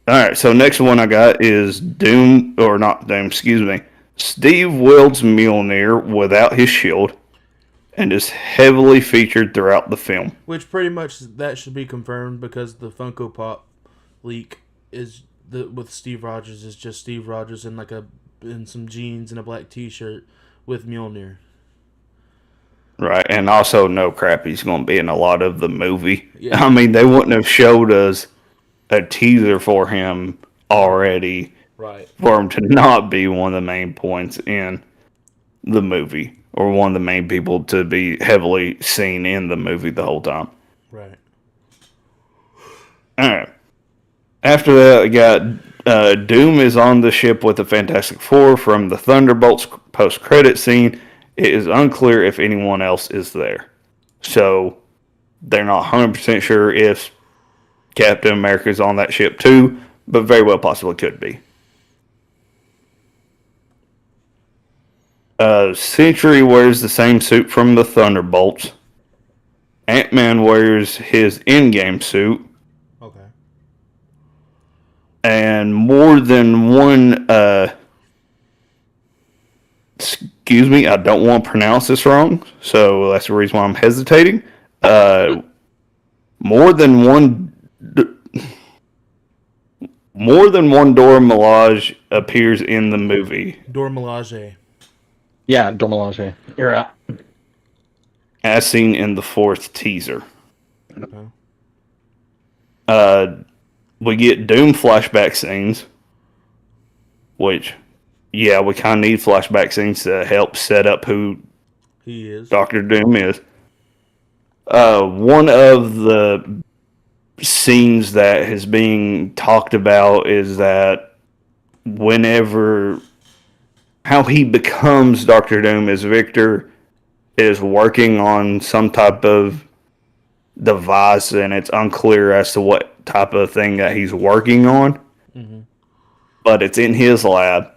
Speaker 1: Alright, so next one I got is Doom, or not Doom, excuse me. Steve wields Mjolnir without his shield and is heavily featured throughout the film.
Speaker 3: Which pretty much that should be confirmed because the Funko Pop leak is with Steve Rogers is just Steve Rogers in some jeans and a black T-shirt with Mjolnir.
Speaker 1: Right, and also no crap, he's going to be in a lot of the movie.
Speaker 3: Yeah.
Speaker 1: I mean, they wouldn't have showed us a teaser for him already,
Speaker 3: right,
Speaker 1: for him to not be one of the main points in the movie, or one of the main people to be heavily seen in the movie the whole time.
Speaker 3: Right.
Speaker 1: Alright. After that, we got Doom is on the ship with the Fantastic Four from the Thunderbolts post-credit scene. It is unclear if anyone else is there. So, they're not 100% sure if Captain America is on that ship too, but very well possibly could be. Sentry wears the same suit from the Thunderbolts. Ant-Man wears his Endgame suit.
Speaker 3: Okay.
Speaker 1: And more than one... excuse me, I don't want to pronounce this wrong, so that's the reason why I'm hesitating. More than one Dora Milaje appears in the movie.
Speaker 3: Dora Milaje.
Speaker 2: Yeah, Dora Milaje. You're right.
Speaker 1: As seen in the fourth teaser.
Speaker 3: Okay.
Speaker 1: We get Doom flashback scenes, which, yeah, we kind of need flashback scenes to help set up who
Speaker 3: he is.
Speaker 1: Dr. Doom is. One of the scenes that is being talked about is that whenever how he becomes Dr. Doom is Victor is working on some type of device, and it's unclear as to what type of thing that he's working on.
Speaker 3: Mm-hmm.
Speaker 1: But it's in his lab,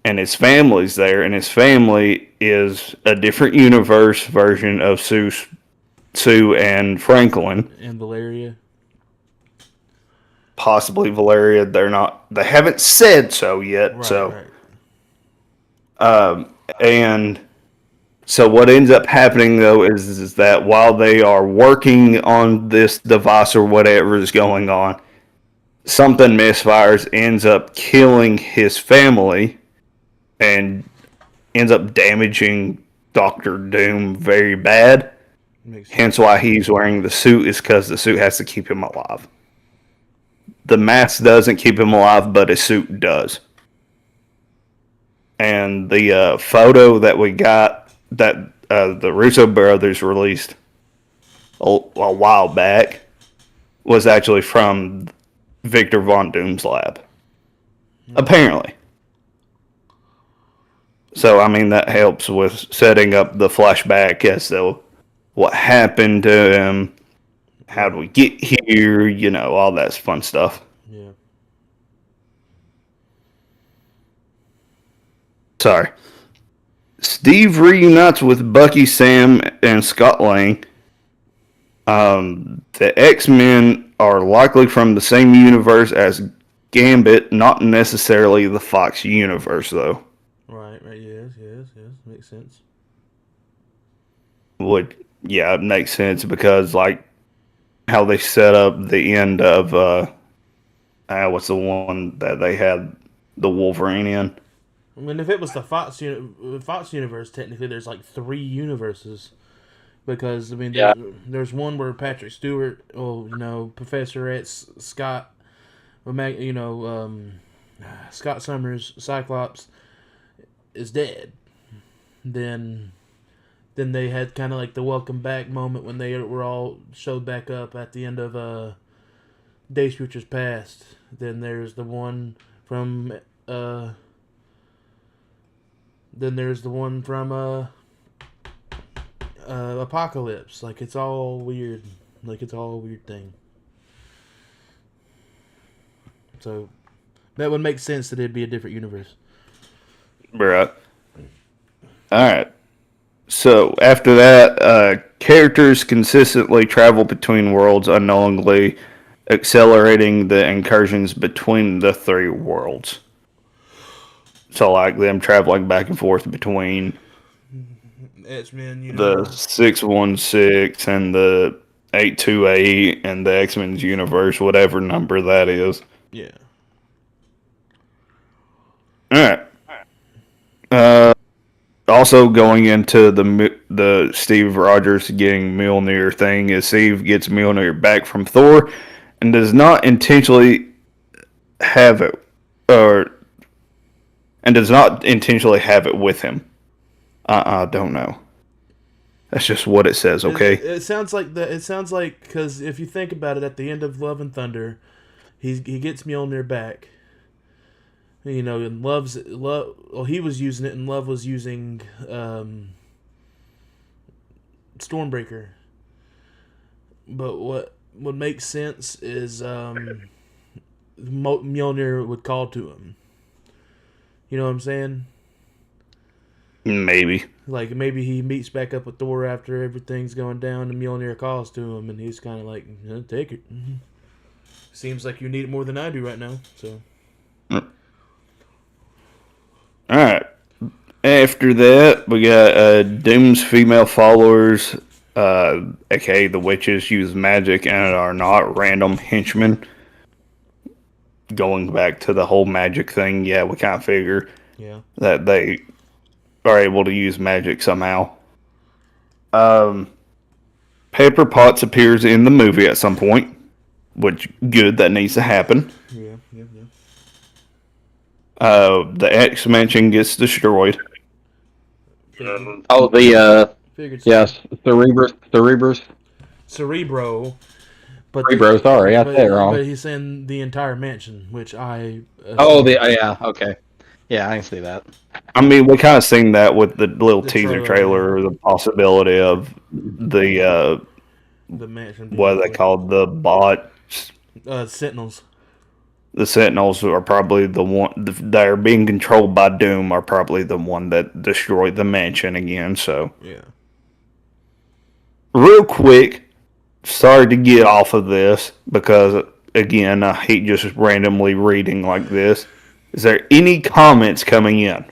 Speaker 1: and his family's there, and his family is a different universe version of Sue and Franklin.
Speaker 3: And Valeria.
Speaker 1: Possibly Valeria. They haven't said so yet.
Speaker 3: Right,
Speaker 1: so
Speaker 3: right.
Speaker 1: And so what ends up happening, though, is that while they are working on this device or whatever is going on, something misfires, ends up killing his family, and ends up damaging Doctor Doom very bad. Hence why he's wearing the suit, is because the suit has to keep him alive. The mask doesn't keep him alive, but his suit does. And the photo that we got that the Russo brothers released a while back was actually from Victor Von Doom's lab. Apparently. So, I mean, that helps with setting up the flashback as to what happened to him, how do we get here, you know, all that fun stuff.
Speaker 3: Yeah.
Speaker 1: Sorry. Steve reunites with Bucky, Sam, and Scott Lang. The X-Men are likely from the same universe as Gambit, not necessarily the Fox universe, though.
Speaker 3: Right, yes, makes sense.
Speaker 1: It makes sense because, like, how they set up the end of, what's the one that they had the Wolverine in?
Speaker 3: I mean, if it was the Fox universe, technically there's like 3 universes. Because, I mean, there's one where Patrick Stewart, Professor X, Scott, Scott Summers, Cyclops, is dead. Then they had kind of like the welcome back moment when they were all showed back up at the end of Days Futures Past. Then there's the one from Apocalypse. Like, it's all weird. Like, it's all a weird thing. So that would make sense that it'd be a different universe.
Speaker 1: Right. Alright. So, after that, characters consistently travel between worlds unknowingly, accelerating the incursions between the 3 worlds. So, like, them traveling back and forth between
Speaker 3: X-Men,
Speaker 1: the 616 and the 828 and the X-Men's universe, whatever number that is.
Speaker 3: Yeah.
Speaker 1: Alright. Also going into the Steve Rogers getting Mjolnir thing is Steve gets Mjolnir back from Thor and does not intentionally have it with him. Don't know. That's just what it says, okay?
Speaker 3: It sounds like because if you think about it, at the end of Love and Thunder, he gets Mjolnir back. You know, and he was using it, and Love was using Stormbreaker. But what makes sense is Mjolnir would call to him. You know what I'm saying?
Speaker 1: Maybe.
Speaker 3: Like, maybe he meets back up with Thor after everything's going down, and Mjolnir calls to him, and he's kind of like, take it. Seems like you need it more than I do right now, so...
Speaker 1: Alright. After that, we got Doom's female followers, aka the witches, use magic and are not random henchmen. Going back to the whole magic thing, we kind of figure that they are able to use magic somehow. Pepper Potts appears in the movie at some point, which, good, that needs to happen.
Speaker 3: Yeah.
Speaker 1: The X mansion gets destroyed.
Speaker 3: Cerebro. But
Speaker 2: Cerebro, sorry, I said it wrong.
Speaker 3: But he's in the entire mansion, which I...
Speaker 2: okay. Yeah, I can see that.
Speaker 1: I mean, we kind of seen that with the little teaser trailer, the possibility of the
Speaker 3: mansion.
Speaker 1: What are they called? The bots?
Speaker 3: Sentinels.
Speaker 1: The Sentinels are probably the one that are being controlled by Doom are probably the one that destroyed the mansion again, so...
Speaker 3: Yeah.
Speaker 1: Real quick, sorry to get off of this, because, again, I hate just randomly reading like this. Is there any comments coming in?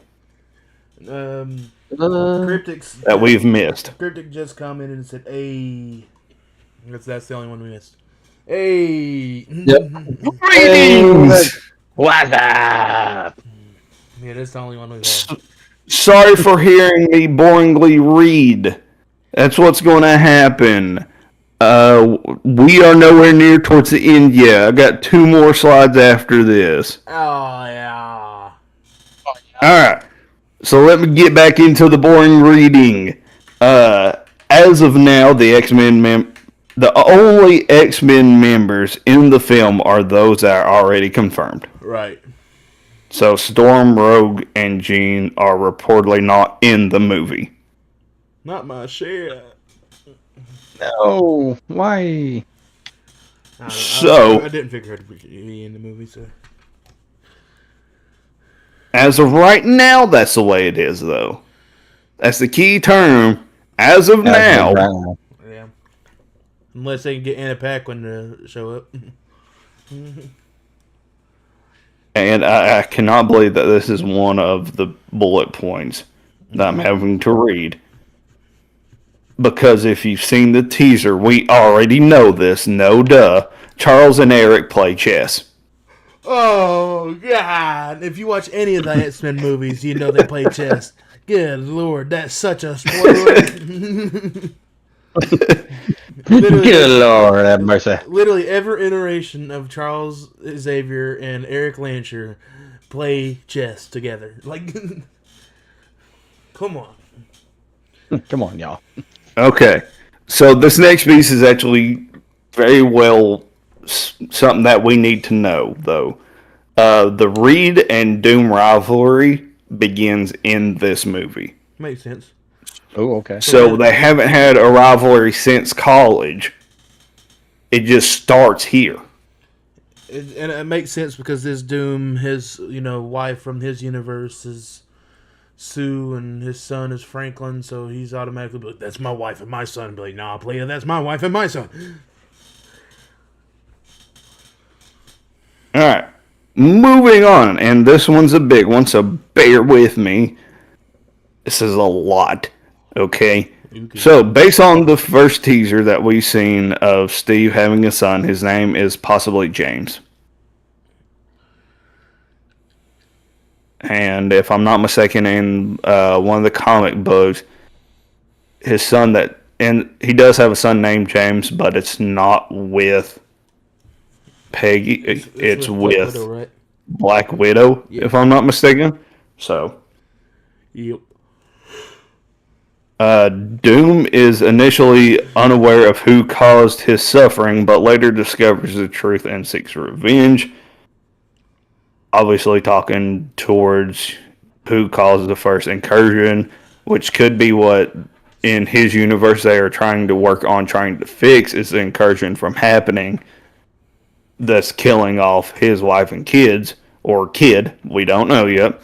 Speaker 3: Cryptic's
Speaker 1: that we've missed.
Speaker 3: Cryptic just commented and said, "Hey." That's the only one we missed. Hey.
Speaker 1: Greetings.
Speaker 2: What's up?
Speaker 3: Yeah, that's the only one we have.
Speaker 1: Sorry for hearing me boringly read. That's what's going to happen. We are nowhere near towards the end yet. I got 2 more slides after this.
Speaker 3: Oh, yeah.
Speaker 1: Alright. So let me get back into the boring reading. As of now, the only X-Men members in the film are those that are already confirmed.
Speaker 3: Right.
Speaker 1: So Storm, Rogue, and Jean are reportedly not in the movie.
Speaker 3: Not my share.
Speaker 2: No, why?
Speaker 3: I didn't figure her to be in the movie, so.
Speaker 1: As of right now, that's the way it is, though. That's the key term. As of now.
Speaker 3: Yeah. Unless they can get Anna Paquin to show up.
Speaker 1: And I cannot believe that this is one of the bullet points that I'm having to read. Because if you've seen the teaser, we already know this. No duh. Charles and Eric play chess.
Speaker 3: Oh, God. If you watch any of the X-Men movies, you know they play chess. Good Lord, that's such a spoiler.
Speaker 2: Good Lord, have mercy.
Speaker 3: Literally every iteration of Charles Xavier and Eric Lancher play chess together. Like, come on.
Speaker 2: Come on, y'all.
Speaker 1: Okay. So this next piece is actually very well something that we need to know, though. The Reed and Doom rivalry begins in this movie.
Speaker 3: Makes sense.
Speaker 2: Oh, okay.
Speaker 1: So they haven't had a rivalry since college. It just starts here.
Speaker 3: And it makes sense because this Doom, his wife from his universe is Sue, and his son is Franklin. So he's automatically like, "That's my wife and my son." Be like, "Nah, player, that's my wife and my son."
Speaker 1: All right, moving on, and this one's a big one, so bear with me. This is a lot. Okay. So, based on the first teaser that we've seen of Steve having a son, his name is possibly James. And if I'm not mistaken, in one of the comic books, his son and he does have a son named James, but it's not with Peggy. It's with
Speaker 3: Widow, right?
Speaker 1: Black Widow,
Speaker 3: Yep.
Speaker 1: if I'm not mistaken. So.
Speaker 3: Yep.
Speaker 1: Doom is initially unaware of who caused his suffering, but later discovers the truth and seeks revenge. Obviously talking towards who caused the first incursion, which could be what, in his universe, they are trying to work on, trying to fix, is the incursion from happening that's killing off his wife and kids, or kid, we don't know yet.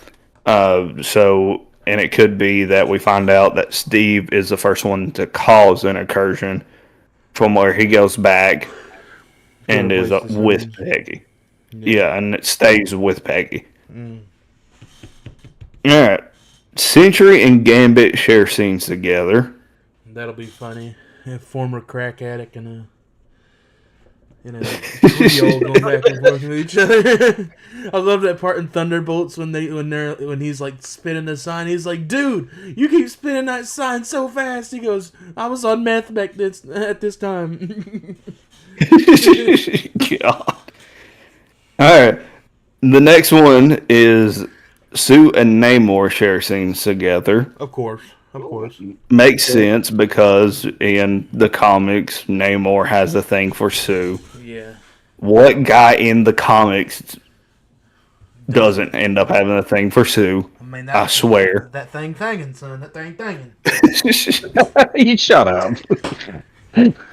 Speaker 1: And it could be that we find out that Steve is the first one to cause an incursion from where he goes back and is with Peggy. Yeah, and it stays with Peggy. Alright. Sentry and Gambit share scenes together.
Speaker 3: That'll be funny. A former crack addict and a 3-year-old going back and forth with each other. I love that part in Thunderbolts when he's like spinning the sign. He's like, "Dude, you keep spinning that sign so fast." He goes, "I was on meth back at this time."
Speaker 1: God. Alright. The next one is Sue and Namor share scenes together.
Speaker 3: Of course.
Speaker 1: Makes sense because in the comics, Namor has a thing for Sue.
Speaker 3: Yeah.
Speaker 1: What guy in the comics doesn't end up having a thing for Sue?
Speaker 3: I mean,
Speaker 1: I swear.
Speaker 3: That thing thangin', son. That thing thangin'.
Speaker 2: You shut up.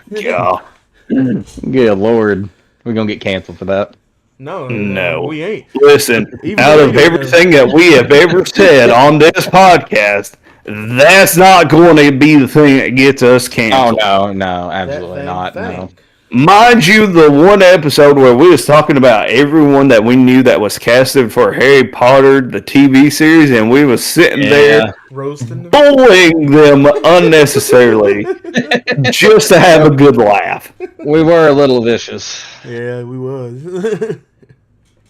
Speaker 1: Yeah.
Speaker 2: Good Lord. We're going to get canceled for that.
Speaker 1: No,
Speaker 3: we ain't.
Speaker 1: Listen, out of everything that we have ever said on this podcast, that's not going to be the thing that gets us canceled.
Speaker 2: Oh, no, absolutely not. No.
Speaker 1: Mind you, the one episode where we was talking about everyone that we knew that was casted for Harry Potter, the TV series, and we was sitting there
Speaker 3: roasting them,
Speaker 1: bullying them unnecessarily just to have a good laugh.
Speaker 2: We were a little vicious.
Speaker 3: Yeah, we was.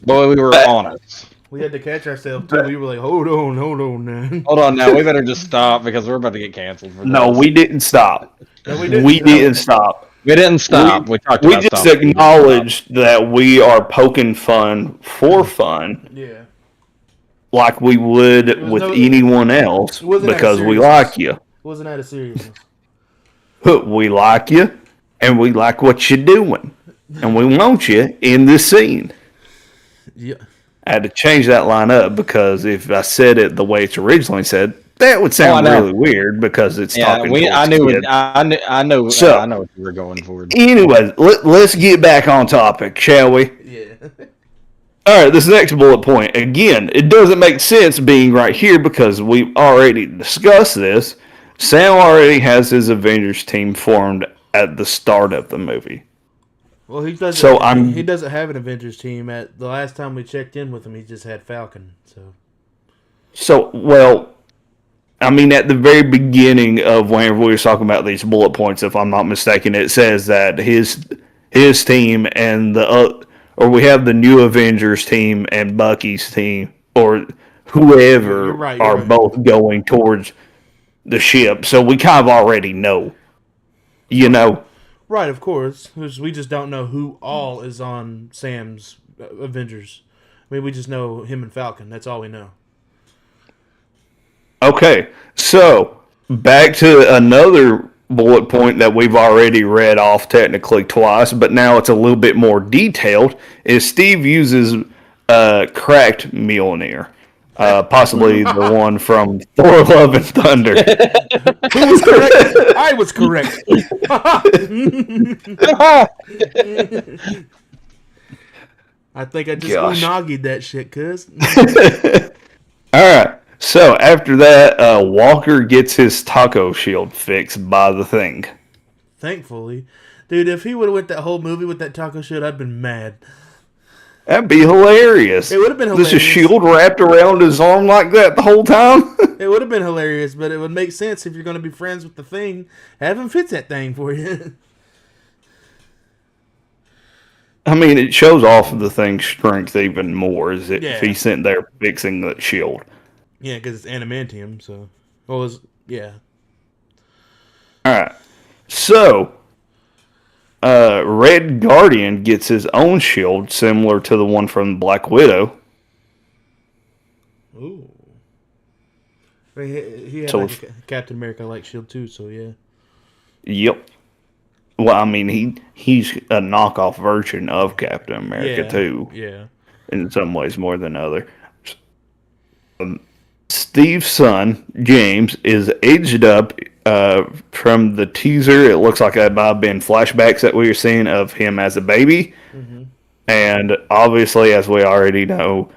Speaker 2: Boy, we were honest.
Speaker 3: We had to catch ourselves too. We were like, hold on now.
Speaker 2: Hold on now. We better just stop because we're about to get canceled for this.
Speaker 1: No, we didn't stop.
Speaker 3: No, we
Speaker 1: didn't stop.
Speaker 2: We didn't stop. We
Speaker 1: just acknowledged that we are poking fun for fun.
Speaker 3: Yeah.
Speaker 1: Like we would with anyone else because we like you.
Speaker 3: It wasn't out of seriousness.
Speaker 1: We like you and we like what you're doing. And we want you in this scene.
Speaker 3: Yeah.
Speaker 1: I had to change that line up because if I said it the way it's originally said, that would sound really weird because it's talking.
Speaker 2: I know what you were going for.
Speaker 1: Anyways, let's get back on topic, shall we?
Speaker 3: Yeah.
Speaker 1: All right, this next bullet point. Again, it doesn't make sense being right here because we've already discussed this. Sam already has his Avengers team formed at the start of the movie.
Speaker 3: Well, he doesn't. He doesn't have an Avengers team. At the last time we checked in with him, he just had Falcon.
Speaker 1: I mean, at the very beginning of whenever we were talking about these bullet points, if I'm not mistaken, it says that his team and or we have the new Avengers team and Bucky's team or whoever are both going towards the ship. So we kind of already know, you know.
Speaker 3: Right, of course. We just don't know who all is on Sam's Avengers. I mean, we just know him and Falcon. That's all we know.
Speaker 1: Okay, so back to another bullet point that we've already read off technically twice, but now it's a little bit more detailed, is Steve uses cracked Mjolnir. Possibly the one from Thor Love and Thunder.
Speaker 3: Who was correct? I was correct. I think I just unagied that shit, cuz.
Speaker 1: Alright, so after that, Walker gets his taco shield fixed by the Thing.
Speaker 3: Thankfully. Dude, if he would have went that whole movie with that taco shield, I'd been mad.
Speaker 1: That'd be hilarious.
Speaker 3: It would have been hilarious.
Speaker 1: Just a shield wrapped around his arm like that the whole time?
Speaker 3: It would have been hilarious, but it would make sense if you're going to be friends with the Thing. Have him fix that thing for you.
Speaker 1: I mean, it shows off the Thing's strength even more if he's sitting there fixing the shield.
Speaker 3: Yeah, because it's adamantium, so... Well, yeah.
Speaker 1: Alright. So... Red Guardian gets his own shield, similar to the one from Black Widow.
Speaker 3: Ooh. He had a Captain America-like shield too, so yeah.
Speaker 1: Yep. Well, I mean, he's a knockoff version of Captain America too.
Speaker 3: Yeah.
Speaker 1: In some ways more than others. Steve's son, James, is aged up. From the teaser, it looks like that might have been flashbacks that we were seeing of him as a baby. Mm-hmm. And obviously, as we already know,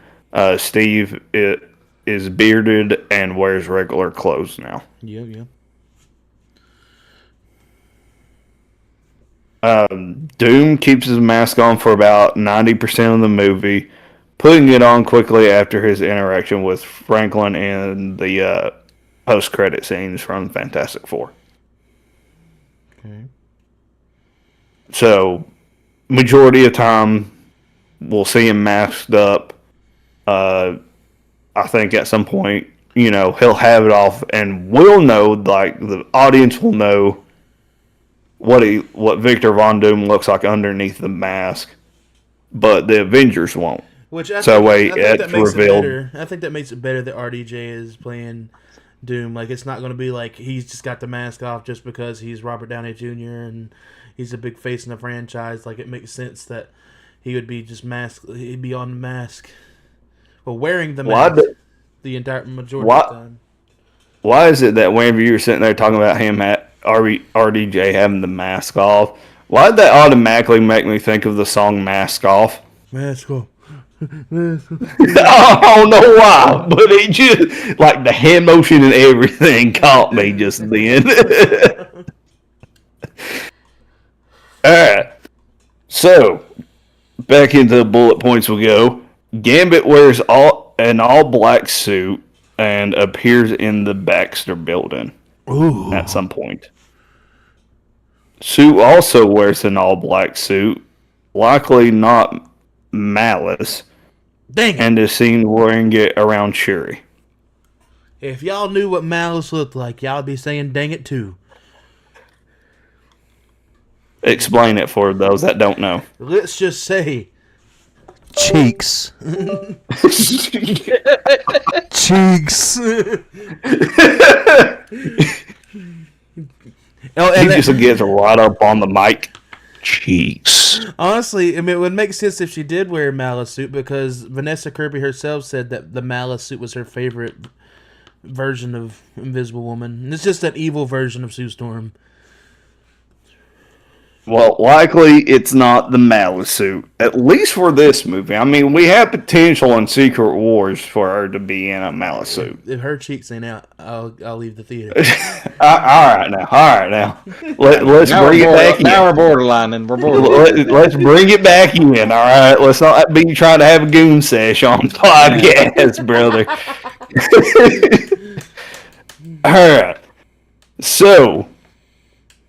Speaker 1: Steve is bearded and wears regular clothes now.
Speaker 3: Yeah.
Speaker 1: Doom keeps his mask on for about 90% of the movie, putting it on quickly after his interaction with Franklin and the post-credit scenes from Fantastic Four.
Speaker 3: Okay.
Speaker 1: So, majority of time, we'll see him masked up. I think at some point, he'll have it off, and we'll know, like, the audience will know what Victor Von Doom looks like underneath the mask, but the Avengers won't.
Speaker 3: Which I think that makes it better. I think that makes it better that RDJ is playing Doom. Like, it's not going to be like he's just got the mask off just because he's Robert Downey Jr. and he's a big face in the franchise. Like, it makes sense that he would be just masked. He'd be on the mask. Well, wearing the mask the entire majority of the time.
Speaker 1: Why is it that whenever you were sitting there talking about him RDJ having the mask off, why did that automatically make me think of the song Mask Off?
Speaker 3: Mask off.
Speaker 1: I don't know why, but it just, like, the hand motion and everything caught me just then. Alright, So, back into the bullet points we go. Gambit wears an all-black suit and appears in the Baxter building at some point. Sue also wears an all-black suit, likely not Malice, and is seen wearing it around Shuri.
Speaker 3: If y'all knew what Malice looked like, y'all would be saying dang it too.
Speaker 1: Explain it for those that don't know.
Speaker 3: Let's just say cheeks. Cheeks.
Speaker 1: He just gets right up on the mic. Cheeks.
Speaker 3: Honestly, I mean, it would make sense if she did wear a Malice suit, because Vanessa Kirby herself said that the Malice suit was her favorite version of Invisible Woman. And it's just an evil version of Sue Storm.
Speaker 1: Well, likely it's not the Malice suit, at least for this movie. I mean, we have potential in Secret Wars for her to be in a Malice suit.
Speaker 3: If her cheeks ain't out, I'll leave the theater.
Speaker 1: All right now. Let's bring it back in.
Speaker 2: Now we're borderlining.
Speaker 1: Let's bring it back in, all right? Let's not be trying to have a goon sesh on the podcast, brother. All right. So...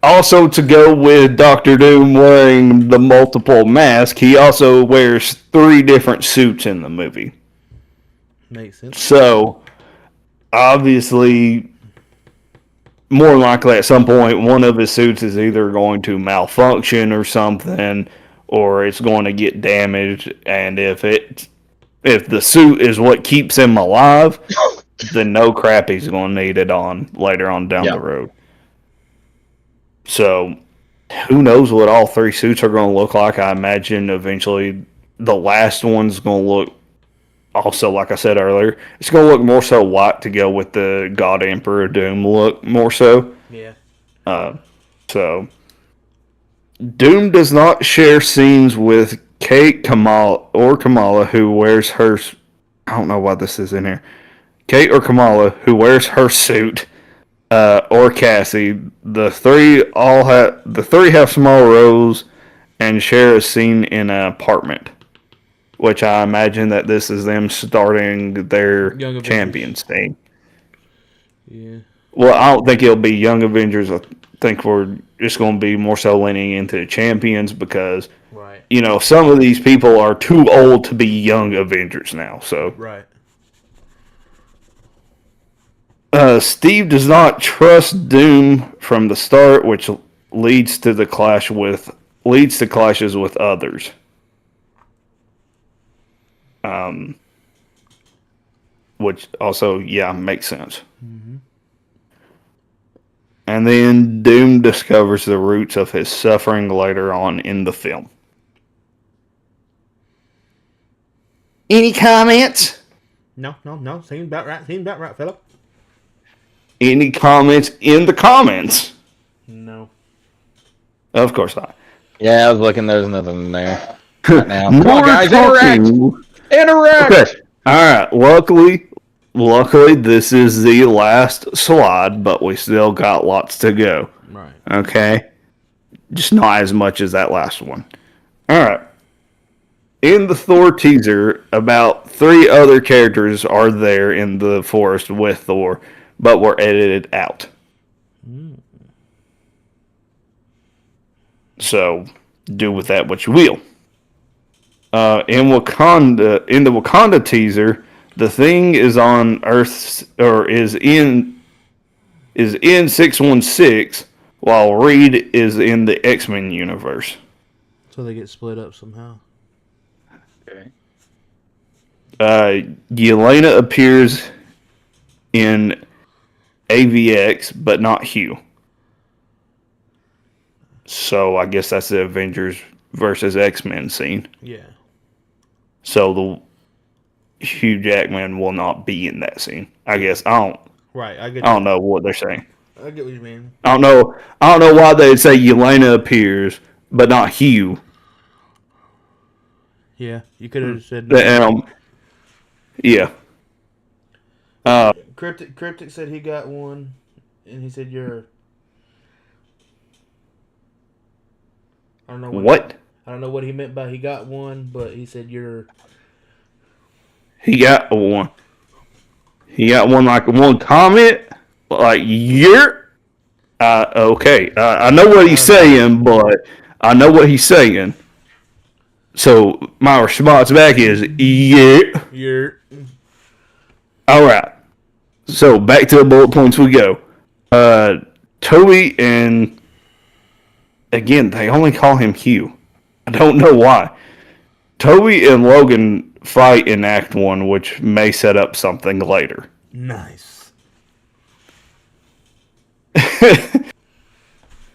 Speaker 1: also, to go with Dr. Doom wearing the multiple mask, he also wears 3 different suits in the movie.
Speaker 3: Makes sense.
Speaker 1: So, obviously, more likely at some point, one of his suits is either going to malfunction or something, or it's going to get damaged. And if the suit is what keeps him alive, then no crap he's going to need it on later on down the road. So, who knows what all 3 suits are going to look like. I imagine eventually the last one's going to look, also, like I said earlier, it's going to look more so white to go with the God Emperor Doom look more so.
Speaker 3: Yeah.
Speaker 1: So, Doom does not share scenes with Kamala, who wears her... I don't know why this is in here. Kate or Kamala, who wears her suit... or Cassie, the three have small roles and share a scene in an apartment, which I imagine that this is them starting their Champions thing.
Speaker 3: Yeah.
Speaker 1: Well, I don't think it'll be Young Avengers. I think we're just going to be more so leaning into the Champions because, some of these people are too old to be Young Avengers now. So.
Speaker 3: Right.
Speaker 1: Steve does not trust Doom from the start, which leads to clashes with others. Which also, makes sense. Mm-hmm. And then Doom discovers the roots of his suffering later on in the film. Any comments?
Speaker 3: No. Seems about right, Philip.
Speaker 1: Any comments in the comments?
Speaker 3: No.
Speaker 1: Of course not.
Speaker 2: Yeah, I was looking. There's nothing in there. Right now. Come
Speaker 1: on,
Speaker 2: guys, interact!
Speaker 1: Okay. All right. Luckily, this is the last slide, but we still got lots to go.
Speaker 3: Right.
Speaker 1: Okay? Just not as much as that last one. All right. In the Thor teaser, about 3 other characters are there in the forest with Thor, but were edited out. So, do with that what you will. In the Wakanda teaser, the Thing is on Earth, or is in 616, while Reed is in the X-Men universe.
Speaker 3: So they get split up somehow.
Speaker 1: Okay. Yelena appears in AVX, but not Hugh. So I guess that's the Avengers versus X-Men scene.
Speaker 3: Yeah.
Speaker 1: So the Hugh Jackman will not be in that scene. I guess I don't know what they're saying.
Speaker 3: I get what you mean.
Speaker 1: I don't know why they'd say Yelena appears, but not Hugh.
Speaker 3: Yeah, you could have said.
Speaker 1: Yeah.
Speaker 3: Cryptic said he got one, and he said you're. I don't know
Speaker 1: what.
Speaker 3: I don't know what he meant by he got one, but he said you're.
Speaker 1: He got one. He got one like one comment, like you're. Okay. I know what he's saying, but I know what he's saying. So my response back is yeah.
Speaker 3: You're.
Speaker 1: All right. So back to the bullet points we go. Toby and again they only call him Hugh. I don't know why. Toby and Logan fight in Act 1, which may set up something later.
Speaker 3: Nice.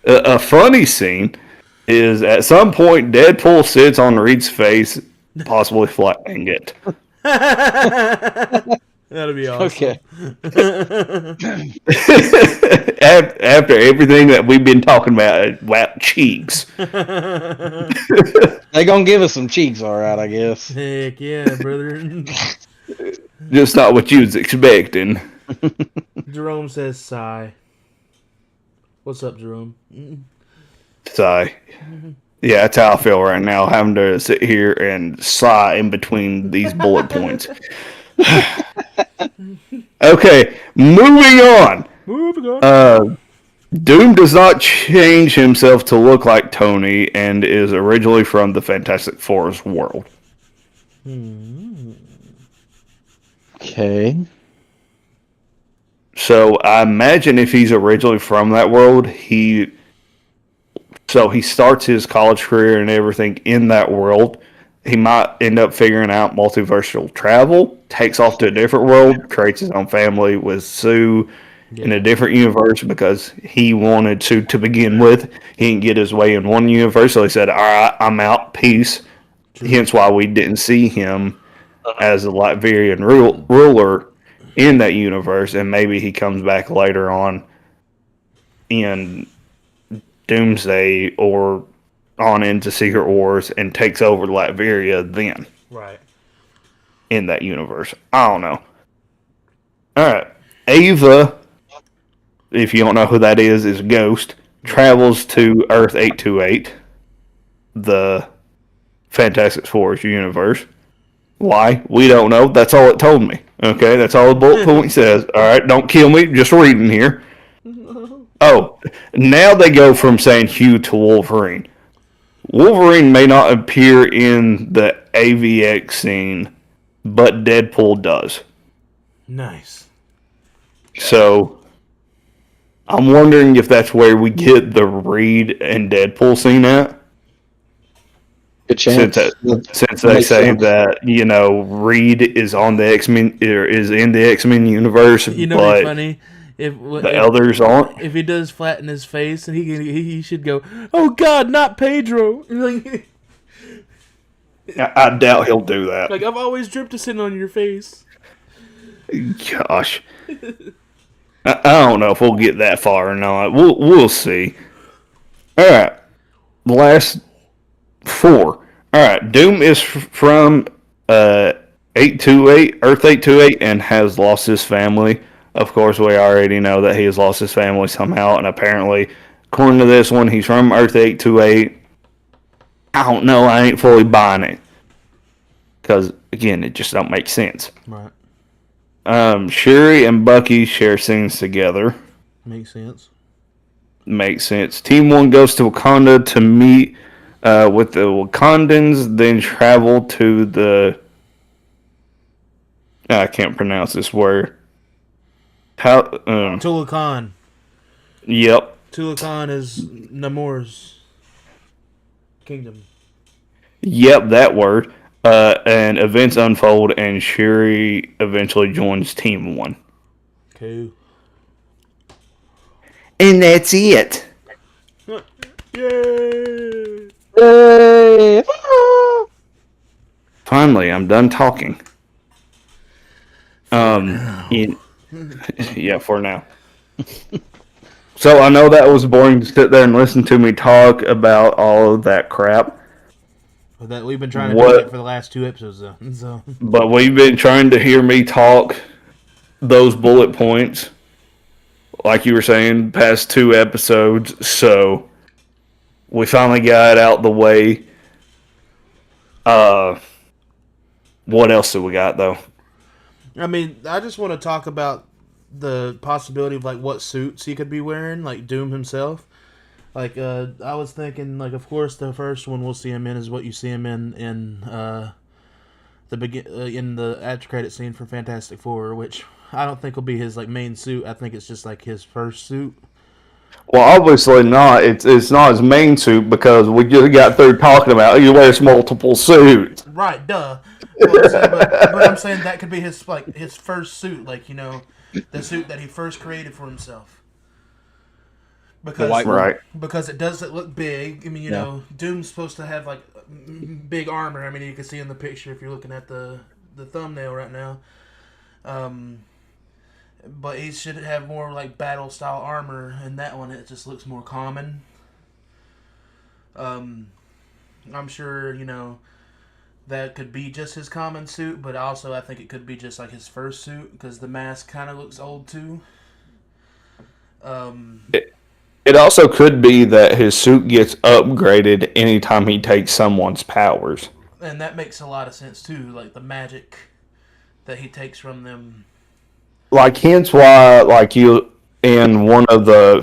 Speaker 1: A funny scene is at some point Deadpool sits on Reed's face, possibly flattening it.
Speaker 3: That'd be awesome.
Speaker 2: Okay.
Speaker 1: After everything that we've been talking about cheeks.
Speaker 2: They gonna give us some cheeks, all right, I guess.
Speaker 3: Heck yeah, brother.
Speaker 1: Just not what you was expecting.
Speaker 3: Jerome says sigh. What's up, Jerome?
Speaker 1: Sigh. Yeah, that's how I feel right now, having to sit here and sigh in between these bullet points. Okay, moving on. Doom does not change himself to look like Tony and is originally from the Fantastic Four's world.
Speaker 2: Okay.
Speaker 1: So I imagine if he's originally from that world, he starts his college career and everything in that world. He might end up figuring out multiversal travel, takes off to a different world, creates his own family with Sue in a different universe because he wanted Sue to begin with. He didn't get his way in one universe, so he said, all right, I'm out, peace. True. Hence why we didn't see him as a Latvian ruler in that universe, and maybe he comes back later on in Doomsday or on into Secret Wars and takes over Latveria then.
Speaker 3: Right.
Speaker 1: In that universe. I don't know. Alright. Ava, if you don't know who that is Ghost, travels to Earth 828, the Fantastic Four's universe. Why? We don't know. That's all it told me. Okay, that's all the bullet point says. Alright, don't kill me. Just reading here. Oh, now they go from saying Hugh to Wolverine. Wolverine may not appear in the AVX scene, but Deadpool does.
Speaker 3: Nice.
Speaker 1: So, I'm wondering if that's where we get the Reed and Deadpool scene at.
Speaker 2: Good chance.
Speaker 1: Since they say that, Reed is on the X-Men, or is in the X-Men universe,
Speaker 3: but what's funny? If
Speaker 1: others aren't.
Speaker 3: If he does flatten his face, and he should go, "Oh God, not Pedro!"
Speaker 1: I doubt he'll do that.
Speaker 3: Like, I've always dripped a sin on your face.
Speaker 1: Gosh, I don't know if we'll get that far or not. We'll see. All right, last 4. All right, Doom is from 828, Earth 828, and has lost his family. Of course, we already know that he has lost his family somehow, and apparently, according to this one, he's from Earth 828. I don't know, I ain't fully buying it. Because, again, it just don't make sense.
Speaker 3: Right.
Speaker 1: Shuri and Bucky share scenes together.
Speaker 3: Makes sense.
Speaker 1: Team 1 goes to Wakanda to meet with the Wakandans, then travel to the... I can't pronounce this word.
Speaker 3: Tulakan.
Speaker 1: Yep.
Speaker 3: Tulakan is Namor's kingdom.
Speaker 1: Yep, that word. And events unfold, and Shuri eventually joins Team 1.
Speaker 3: Cool.
Speaker 1: And that's it.
Speaker 3: Yay!
Speaker 2: Yay!
Speaker 1: Finally, I'm done talking. Yeah, for now. So I know that was boring to sit there and listen to me talk about all of that crap.
Speaker 3: That we've been trying to do that for the last 2 episodes, though. So.
Speaker 1: But we've been trying to hear me talk those bullet points, like you were saying, past 2 episodes. So we finally got it out the way. What else do we got though?
Speaker 3: I mean, I just want to talk about the possibility of like what suits he could be wearing, like Doom himself. Like, I was thinking, like, of course, the first one we'll see him in is what you see him in the after credit scene for Fantastic Four, which I don't think will be his like main suit. I think it's just like his first suit.
Speaker 1: Well, obviously not. It's not his main suit because we just got through talking about he wears multiple suits.
Speaker 3: Right, duh. But I'm saying that could be his first suit, like the suit that he first created for himself. Because it does look big. I mean, Doom's supposed to have like big armor. I mean, you can see in the picture if you're looking at the thumbnail right now. But he should have more like battle style armor. In that one, it just looks more common. I'm sure that could be just his common suit, but also I think it could be just like his first suit because the mask kind of looks old too.
Speaker 1: It also could be that his suit gets upgraded anytime he takes someone's powers.
Speaker 3: And that makes a lot of sense too, like the magic that he takes from them.
Speaker 1: Like hence why, like you in one of the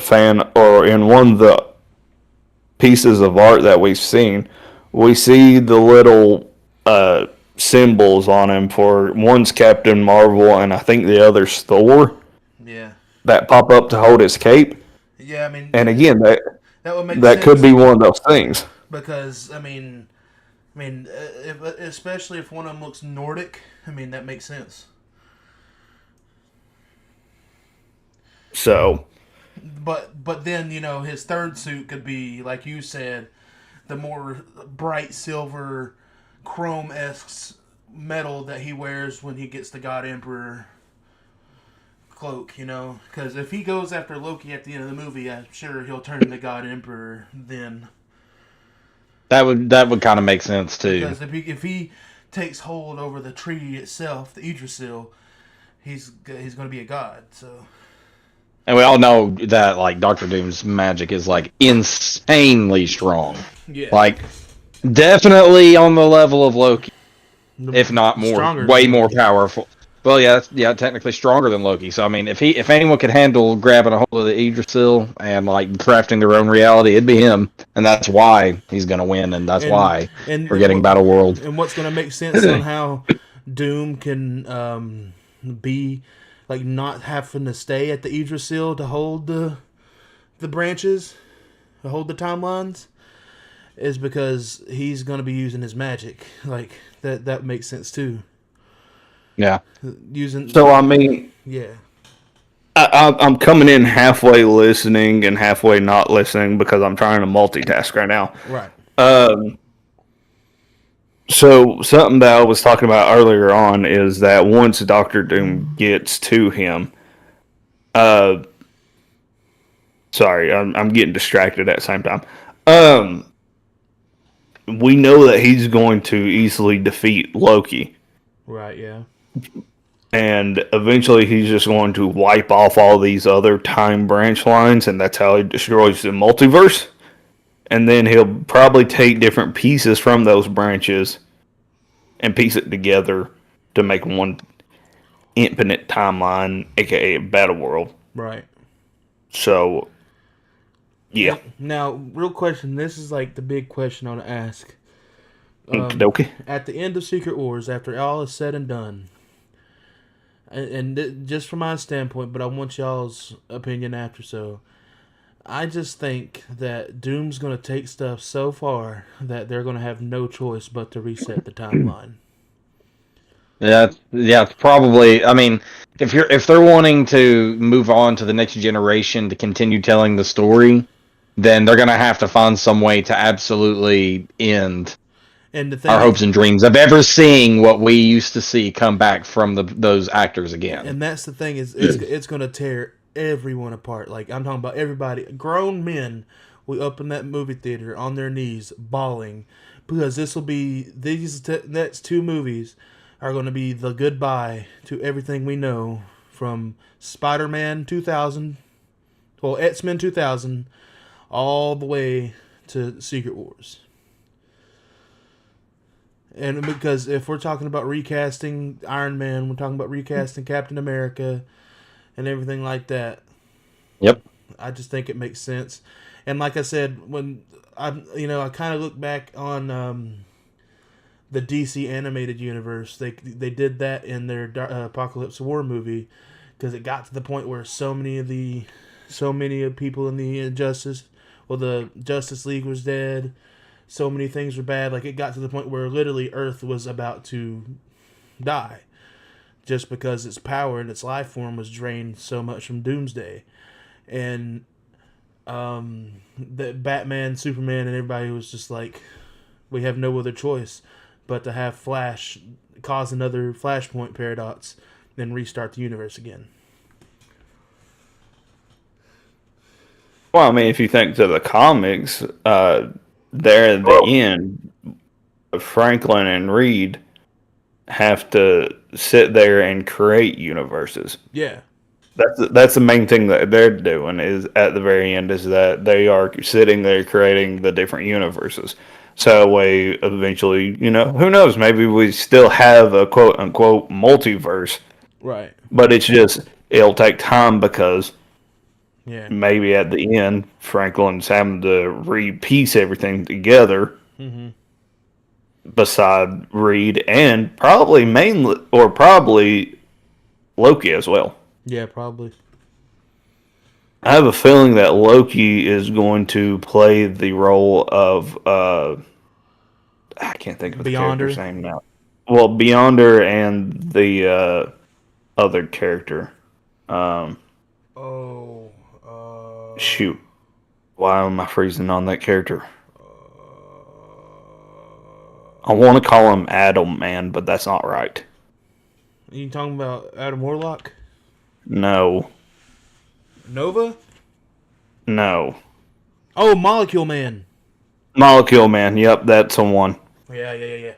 Speaker 1: pieces of art that we've seen, we see the little symbols on him. For one's Captain Marvel, and I think the other's Thor.
Speaker 3: Yeah.
Speaker 1: That pop up to hold his cape.
Speaker 3: Yeah, I mean.
Speaker 1: And again, that
Speaker 3: would make
Speaker 1: that
Speaker 3: sense
Speaker 1: could be one of those things.
Speaker 3: because I mean, especially if one of them looks Nordic. I mean, that makes sense.
Speaker 1: So,
Speaker 3: but then his third suit could be like you said, the more bright silver, chrome-esque metal that he wears when he gets the God Emperor cloak. Because if he goes after Loki at the end of the movie, I'm sure he'll turn into God Emperor then.
Speaker 2: That would kind of make sense too.
Speaker 3: Because if he takes hold over the tree itself, the Yggdrasil, he's going to be a god. So.
Speaker 2: And we all know that like Doctor Doom's magic is like insanely strong.
Speaker 3: Yeah.
Speaker 2: Like definitely on the level of Loki, if not more, way more powerful. Well, yeah, technically stronger than Loki. So I mean, if anyone could handle grabbing a hold of the Yggdrasil and like crafting their own reality, it'd be him, and that's why he's gonna win, and that's why we're getting Battle World.
Speaker 3: And what's gonna make sense on how Doom can be like not having to stay at the Yggdrasil to hold the branches, to hold the timelines, is because he's gonna be using his magic. Like that makes sense too.
Speaker 2: Yeah.
Speaker 1: So I mean,
Speaker 3: yeah.
Speaker 1: I'm coming in halfway listening and halfway not listening because I'm trying to multitask right now.
Speaker 3: Right.
Speaker 1: So something that I was talking about earlier on is that once Doctor Doom gets to him, sorry, I'm getting distracted at the same time. We know that he's going to easily defeat Loki.
Speaker 3: Right, yeah.
Speaker 1: And eventually he's just going to wipe off all these other time branch lines, and that's how he destroys the multiverse. And then he'll probably take different pieces from those branches and piece it together to make one infinite timeline, aka Battle World.
Speaker 3: Right.
Speaker 1: So, yeah.
Speaker 3: Now, real question. This is like the big question I want to ask.
Speaker 1: Okay.
Speaker 3: At the end of Secret Wars, after all is said and done, and just from my standpoint, but I want y'all's opinion after, so I just think that Doom's going to take stuff so far that they're going to have no choice but to reset the timeline.
Speaker 2: Yeah, probably. I mean, if they're wanting to move on to the next generation to continue telling the story, then they're going to have to find some way to absolutely end our hopes and dreams of ever seeing what we used to see come back from those actors again.
Speaker 3: And that's the thing is, it's going to tear everyone apart. Like, I'm talking about everybody. Grown men will open that movie theater on their knees, bawling, because this will be these next two movies are going to be the goodbye to everything we know from Spider-Man 2000, well, X-Men 2000, all the way to Secret Wars. And because if we're talking about recasting Iron Man, we're talking about recasting Captain America and everything like that.
Speaker 2: Yep.
Speaker 3: I just think it makes sense. And like I said, when I kind of look back on the DC animated universe, they did that in their Apocalypse War movie, because it got to the point where so many of people in the the Justice League was dead. So many things were bad. Like, it got to the point where literally Earth was about to die, just because its power and its life form was drained so much from Doomsday. And the Batman, Superman, and everybody was just like, we have no other choice but to have Flash cause another Flashpoint paradox, then restart the universe again.
Speaker 1: Well, I mean, if you think to the comics, there at the end, Franklin and Reed have to sit there and create universes.
Speaker 3: Yeah.
Speaker 1: That's the main thing that they're doing, is at the very end, is that they are sitting there creating the different universes. So we eventually, who knows, maybe we still have a quote unquote multiverse.
Speaker 3: Right.
Speaker 1: But it'll take time, because
Speaker 3: yeah,
Speaker 1: maybe at the end, Franklin's having to re-piece everything together.
Speaker 3: Mm-hmm.
Speaker 1: Beside Reed, and probably Loki as well.
Speaker 3: Yeah, probably.
Speaker 1: I have a feeling that Loki is going to play the role of I can't think of the character's name now. Well, Beyonder and the other character. Shoot. Why am I freezing on that character? I want to call him Adam Man, but that's not right.
Speaker 3: Are you talking about Adam Warlock?
Speaker 1: No.
Speaker 3: Nova?
Speaker 1: No.
Speaker 3: Oh, Molecule Man.
Speaker 1: Molecule Man, yep, that's the one.
Speaker 3: Yeah.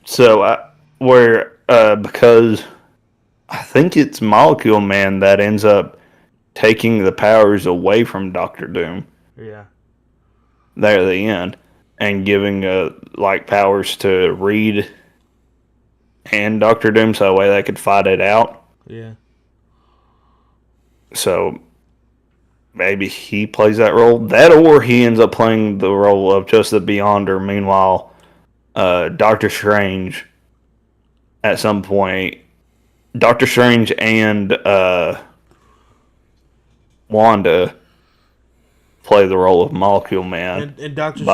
Speaker 1: So, because I think it's Molecule Man that ends up taking the powers away from Doctor Doom.
Speaker 3: Yeah.
Speaker 1: There at the end. And giving powers to Reed and Doctor Doom, so that way they could fight it out.
Speaker 3: Yeah.
Speaker 1: So maybe he plays that role. That, or he ends up playing the role of just the Beyonder. Meanwhile, Doctor Strange, at some point, Doctor Strange and Wanda play the role of Molecule Man,
Speaker 3: and Doctor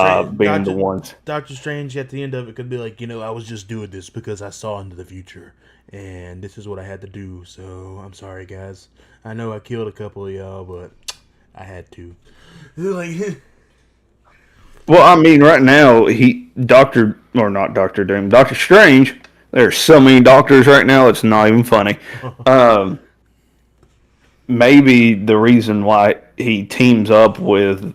Speaker 3: Strange at the end of it could be like, I was just doing this because I saw into the future, and this is what I had to do. So I'm sorry, guys. I know I killed a couple of y'all, but I had to.
Speaker 1: Well, I mean, right now Doctor Strange. There's so many doctors right now; it's not even funny. Maybe the reason why he teams up with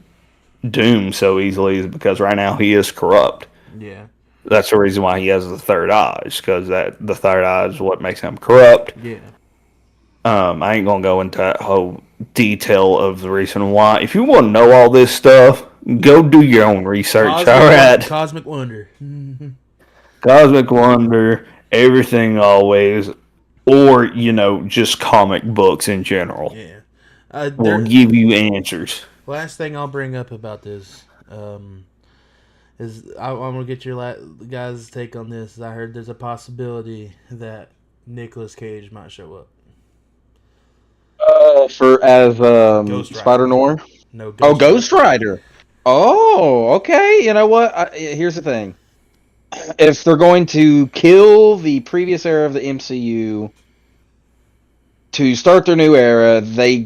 Speaker 1: Doom so easily is because right now he is corrupt.
Speaker 3: Yeah.
Speaker 1: That's the reason why he has the third eye, because the third eye is what makes him corrupt.
Speaker 3: Yeah.
Speaker 1: I ain't gonna go into that whole detail of the reason why. If you want to know all this stuff, go do your own research.
Speaker 3: Cosmic Wonder.
Speaker 1: Cosmic Wonder, everything always. Or, just comic books in general.
Speaker 3: Yeah.
Speaker 1: Will give you answers.
Speaker 3: Last thing I'll bring up about this is I'm going to get your guys' take on this. I heard there's a possibility that Nicolas Cage might show up.
Speaker 2: Spider-Noir?
Speaker 3: No,
Speaker 2: Ghost Rider. Oh, okay. You know what? Here's the thing. If they're going to kill the previous era of the MCU to start their new era,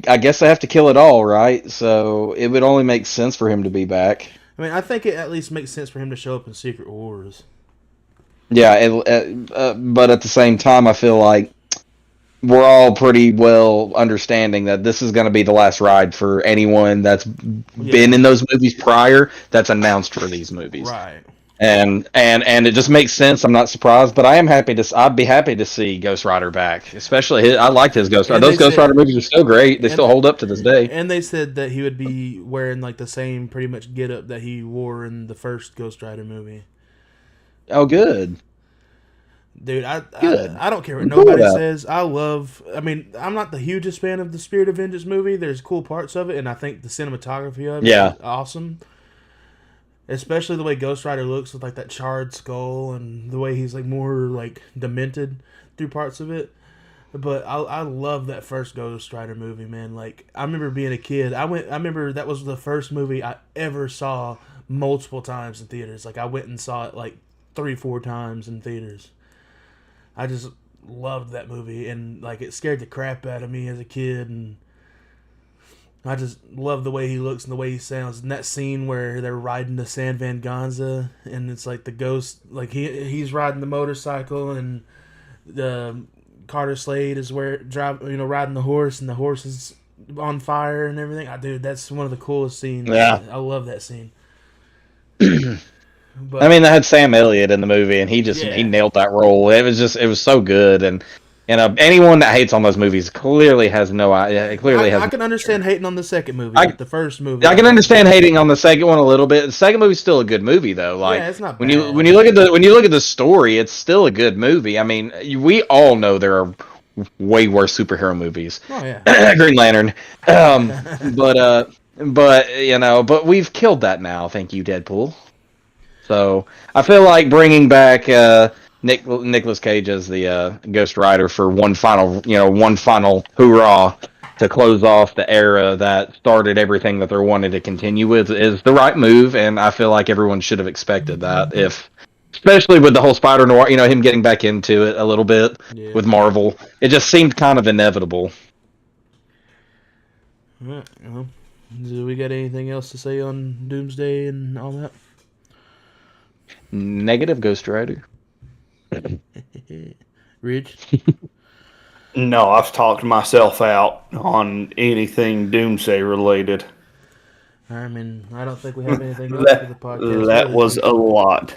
Speaker 2: I guess they have to kill it all, right? So it would only make sense for him to be back.
Speaker 3: I mean, I think it at least makes sense for him to show up in Secret Wars.
Speaker 2: Yeah, but at the same time, I feel like we're all pretty well understanding that this is going to be the last ride for anyone that's been in those movies prior that's announced for these movies.
Speaker 3: Right.
Speaker 2: and it just makes sense. I'm not surprised, but I'd be happy to see Ghost Rider back, especially I liked his Ghost Rider. Those Ghost Rider movies are so great; they still hold up to this day.
Speaker 3: And they said that he would be wearing like the same pretty much getup that he wore in the first Ghost Rider movie.
Speaker 2: Oh, good.
Speaker 3: Dude, I don't care what nobody says. I mean, I'm not the hugest fan of the Spirit of Vengeance movie. There's cool parts of it, and I think the cinematography of it is awesome. Especially the way Ghost Rider looks with like that charred skull and the way he's like more like demented through parts of it. But I love that first Ghost Rider movie, man. Like I remember being a kid. I remember that was the first movie I ever saw multiple times in theaters. Like I went and saw it like 3-4 times in theaters. I just loved that movie, and like it scared the crap out of me as a kid, and I just love the way he looks and the way he sounds. And that scene where they're riding the San Van Gonza, and it's like the ghost, like he's riding the motorcycle, and the Carter Slade is riding the horse, and the horse is on fire and everything. Dude, that's one of the coolest scenes.
Speaker 2: Yeah,
Speaker 3: I love that scene.
Speaker 2: But, I mean, they had Sam Elliott in the movie, and he nailed that role. It was so good, and anyone that hates on those movies clearly has no idea. I
Speaker 3: can understand hating on the second movie, but the first movie.
Speaker 2: I can understand hating on the second one a little bit. The second movie's still a good movie, though. Like,
Speaker 3: yeah, it's not
Speaker 2: when
Speaker 3: bad.
Speaker 2: when you look at the story, it's still a good movie. I mean, we all know there are way worse superhero movies.
Speaker 3: Oh yeah,
Speaker 2: Green Lantern. But we've killed that now. Thank you, Deadpool. So I feel like bringing back Nicolas Cage as the Ghost Rider for one final hoorah to close off the era that started everything that they're wanting to continue with is the right move, and I feel like everyone should have expected that. Especially with the whole Spider Noir, him getting back into it a little bit with Marvel, it just seemed kind of inevitable.
Speaker 3: All right, do we got anything else to say on Doomsday and all that?
Speaker 2: Negative, Ghost Rider.
Speaker 3: Ridge?
Speaker 1: No, I've talked myself out on anything Doomsday related.
Speaker 3: I mean, I don't think we have anything else for the podcast.
Speaker 1: That was a lot.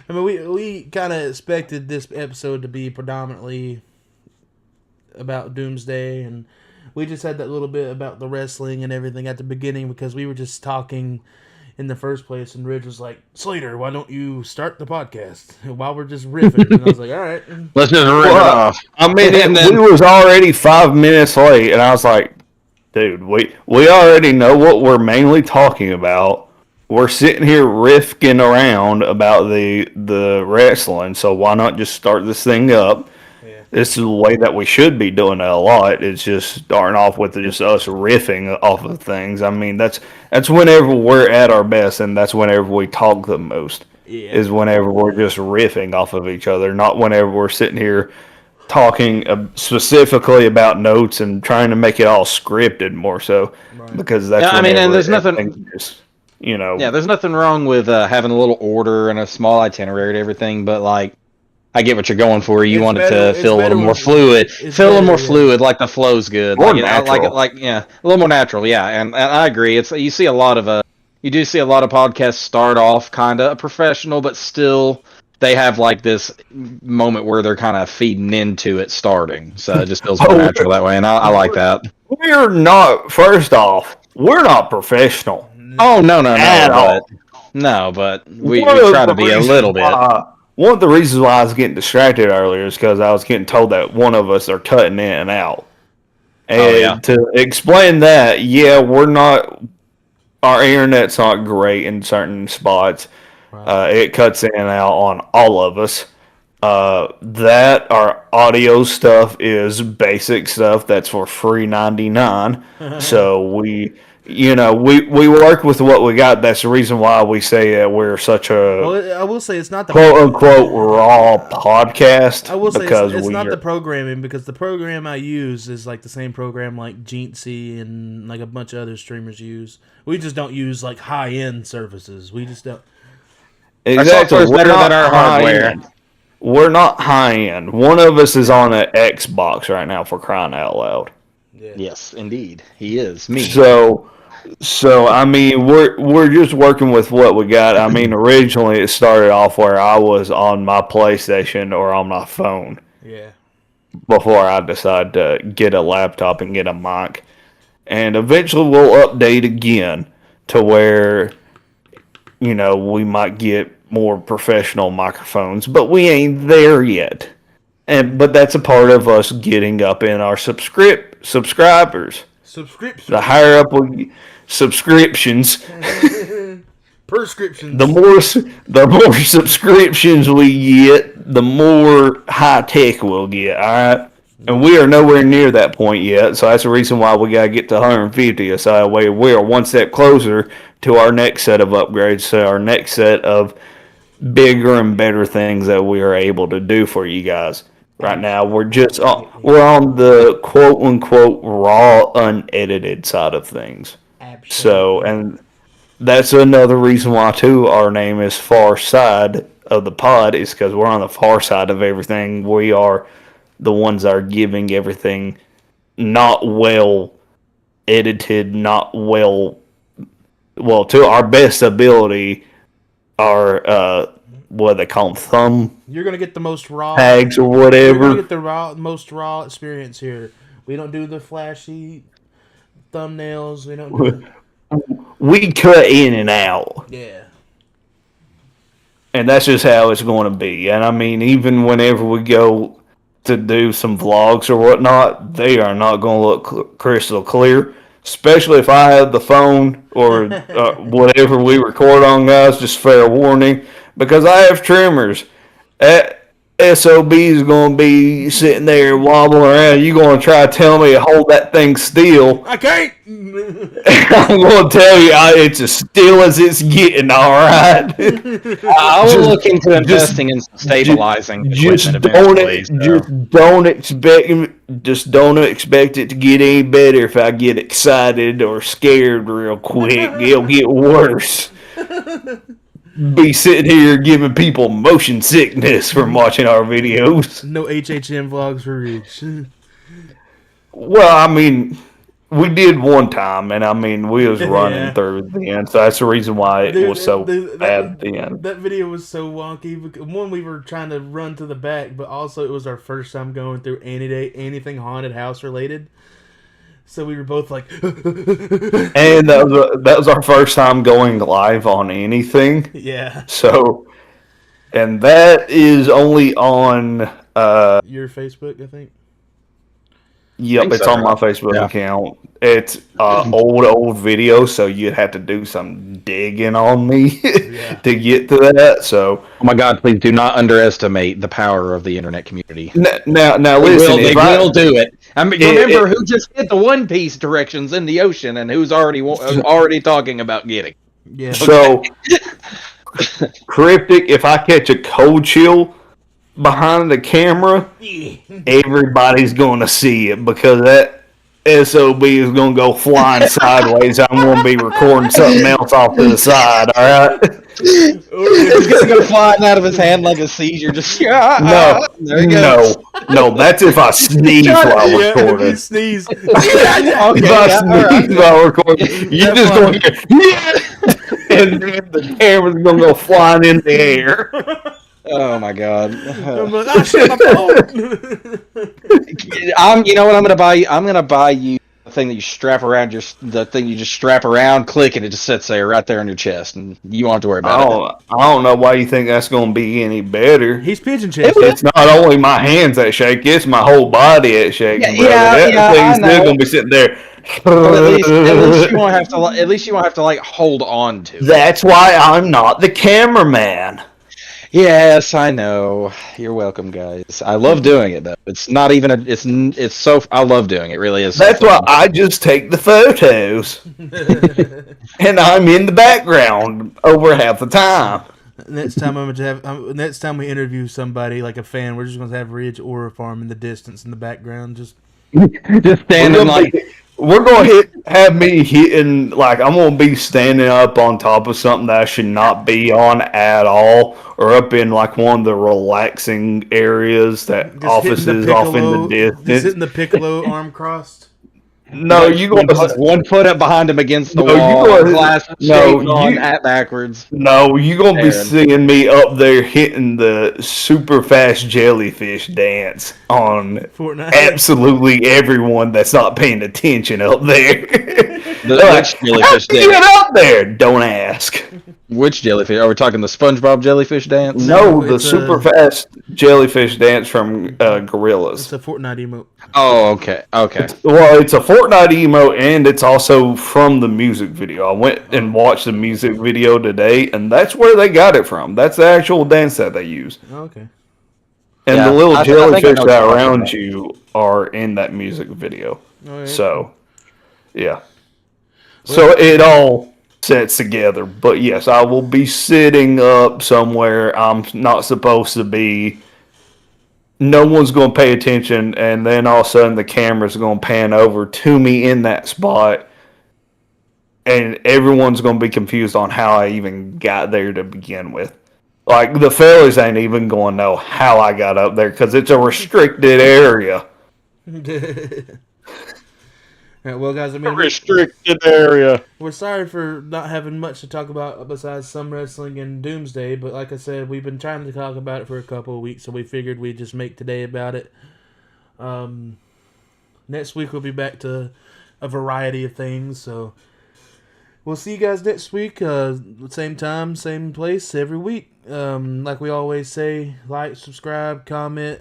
Speaker 3: I mean, we kind of expected this episode to be predominantly about Doomsday, and we just had that little bit about the wrestling and everything at the beginning because we were just talking in the first place, and Ridge was like, Slater, why don't you start the podcast while we're just riffing? And I was like, all right.
Speaker 2: Let's just rip it off.
Speaker 1: I mean, we was already 5 minutes late, and I was like, dude, we already know what we're mainly talking about. We're sitting here riffing around about the wrestling, so why not just start this thing up? Yeah. This is the way that we should be doing it a lot. It's just starting off with just us riffing off of things. I mean, that's whenever we're at our best, and that's whenever we talk the most. Yeah. Is whenever we're just riffing off of each other, not whenever we're sitting here talking specifically about notes and trying to make it all scripted more so. Right. Because that's
Speaker 2: and there's nothing. There's nothing wrong with having a little order and a small itinerary and everything, but like, I get what you're going for. You want it to feel a little more fluid. Fluid, like the flow's good.
Speaker 1: More natural.
Speaker 2: A little more natural, yeah. And I agree. You see a lot of podcasts start off kind of professional, but still they have like this moment where they're kind of feeding into it starting. So it just feels more natural that way, and I like that.
Speaker 1: We're not professional.
Speaker 2: Oh, no. At all. No, but we try to be a little bit.
Speaker 1: One of the reasons why I was getting distracted earlier is because I was getting told that one of us are cutting in and out. And to explain that, our internet's not great in certain spots. Right. It cuts in and out on all of us. That our audio stuff is basic stuff that's for free 99. So we work with what we got. That's the reason why we say that we're such a.
Speaker 3: Well, I will say it's not the
Speaker 1: quote unquote raw podcast.
Speaker 3: I will say it's not the programming, because the program I use is like the same program like Jeantsy and like a bunch of other streamers use. We just don't use like high end services. We just don't.
Speaker 1: Exactly.
Speaker 2: Our better than our hardware.
Speaker 1: We're not high end. One of us is on an Xbox right now, for crying out loud.
Speaker 2: Yeah. Yes, indeed, he is. Me.
Speaker 1: So So I mean, we're just working with what we got. I mean, originally it started off where I was on my PlayStation or on my phone.
Speaker 3: Yeah.
Speaker 1: Before I decided to get a laptop and get a mic, and eventually we'll update again to where we might get more professional microphones, but we ain't there yet. But that's a part of us getting up in our subscribers.
Speaker 3: Subscriptions.
Speaker 1: The higher up we subscriptions,
Speaker 3: prescriptions.
Speaker 1: the more subscriptions we get, the more high tech we'll get. All right, and we are nowhere near that point yet. So that's the reason why we gotta get to 150. So that way we are one step closer to our next set of upgrades. So our next set of bigger and better things that we are able to do for you guys. Right now, we're on the quote unquote raw, unedited side of things. Absolutely. So, and that's another reason why too our name is Far Side of the Pod, is because we're on the far side of everything. We are the ones that are giving everything not well edited, not well to our best ability. Our what they call them,
Speaker 3: You're gonna get the most raw
Speaker 1: tags or whatever.
Speaker 3: You're gonna get the most raw experience here. We don't do the flashy thumbnails. We don't do
Speaker 1: we cut in and out.
Speaker 3: Yeah.
Speaker 1: And that's just how it's going to be. And I mean, even whenever we go to do some vlogs or whatnot, they are not going to look crystal clear. Especially if I have the phone or whatever we record on, guys. Just fair warning, because I have trimmers. SOB is going to be sitting there wobbling around. You're going to try to tell me to hold that thing still.
Speaker 3: I can't.
Speaker 1: I'm going to tell you, it's as still as it's getting, all right?
Speaker 2: I will look into investing in some stabilizing equipment eventually.
Speaker 1: Just don't expect it to get any better. If I get excited or scared real quick, it'll get worse. Be sitting here giving people motion sickness from watching our videos.
Speaker 3: No HHM vlogs for Rich.
Speaker 1: Well, I mean, we did one time, and I mean, we was running through the end, so that's the reason why it was so bad at the end.
Speaker 3: That video was so wonky. One, we were trying to run to the back, but also it was our first time going through anything haunted house related. So we were both like,
Speaker 1: and that was our first time going live on anything.
Speaker 3: Yeah.
Speaker 1: So, and that is only on
Speaker 3: your Facebook, I think.
Speaker 1: Yep, it's on my Facebook account. It's old video, so you'd have to do some digging on me to get to that. So,
Speaker 2: oh my God, please do not underestimate the power of the internet community.
Speaker 1: Now, listen,
Speaker 2: they will do it. I mean, remember who just hit the One Piece directions in the ocean, and who's already talking about getting.
Speaker 3: Yeah.
Speaker 1: So, Cryptic, if I catch a cold chill behind the camera, everybody's going to see it, because that SOB is going to go flying sideways. I'm going to be recording something else off to the side, all right?
Speaker 2: It's going to go flying out of his hand like a seizure. Just
Speaker 1: no, that's if I sneeze while recording.
Speaker 3: If you sneeze.
Speaker 1: If I sneeze while recording, you're just going to and then the camera's going to go flying in the air.
Speaker 2: Oh my God!
Speaker 3: I'm like, oh, shit, my phone.
Speaker 2: You know what I'm gonna buy you? I'm gonna buy you the thing that you strap around the thing you just strap around, click, and it just sits there right there on your chest, and you won't have to worry about it.
Speaker 1: I don't know why you think that's gonna be any better.
Speaker 3: He's pigeon chasing.
Speaker 1: It's not only my hands that shake; it's my whole body that shakes. That thing's still gonna be sitting there.
Speaker 2: But at least you won't have to. At least you won't have to hold on to it.
Speaker 1: That's why I'm not the cameraman.
Speaker 2: Yes, I know. You're welcome, guys. I love doing it, though. It's not even it's so. I love doing it. It really is.
Speaker 1: That's why I just take the photos, and I'm in the background over half the time.
Speaker 3: Next time next time we interview somebody like a fan, we're just gonna have Ridge Aura Farm in the distance in the background, just
Speaker 2: standing like.
Speaker 1: We're going to have me hitting, like, I'm going to be standing up on top of something that I should not be on at all, or up in, like, one of the relaxing areas that just offices off in the distance.
Speaker 3: Just hitting the piccolo arm crossed.
Speaker 1: No, you going
Speaker 2: one foot up behind him against the wall. Hat backwards.
Speaker 1: No, you gonna be seeing me up there hitting the super fast jellyfish dance on
Speaker 3: Fortnite.
Speaker 1: Absolutely everyone that's not paying attention up there.
Speaker 2: Which jellyfish dance?
Speaker 1: Get up there! Don't ask.
Speaker 2: Which jellyfish? Are we talking the SpongeBob jellyfish dance?
Speaker 1: No, the super fast jellyfish dance from Gorillaz.
Speaker 3: It's a Fortnite emote.
Speaker 2: Oh, okay.
Speaker 1: It's a Fortnite emote, and it's also from the music video. I went and watched the music video today, and that's where they got it from. That's the actual dance that they use.
Speaker 3: Okay.
Speaker 1: And the little jellyfish that are around you are in that music video.
Speaker 3: Right.
Speaker 1: So, yeah. So it all sets together. But yes, I will be sitting up somewhere I'm not supposed to be. No one's going to pay attention, and then all of a sudden the camera's going to pan over to me in that spot, and everyone's going to be confused on how I even got there to begin with. Like, the fellas ain't even going to know how I got up there because it's a restricted area.
Speaker 3: Well, guys, I mean,
Speaker 2: restricted area.
Speaker 3: We're sorry for not having much to talk about besides some wrestling and Doomsday, but like I said, we've been trying to talk about it for a couple of weeks, so we figured we'd just make today about it. Next week we'll be back to a variety of things, so we'll see you guys next week. Same time, same place, every week. Like we always say, like, subscribe, comment,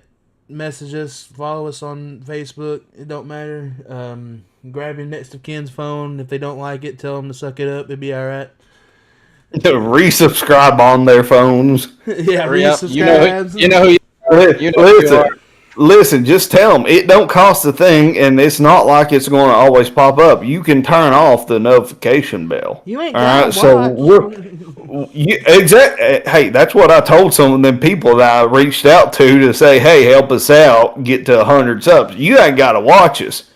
Speaker 3: message us, follow us on Facebook. It don't matter. Grab your next of kin's phone. If they don't like it, tell them to suck it up. It'll be all right.
Speaker 1: Resubscribe on their phones.
Speaker 3: Yeah, resubscribe.
Speaker 1: Listen, just tell them it don't cost a thing, and it's not like it's going to always pop up. You can turn off the notification bell.
Speaker 3: You ain't got
Speaker 1: Hey, that's what I told some of them people that I reached out to say, hey, help us out, get to 100 subs. You ain't got to watch us.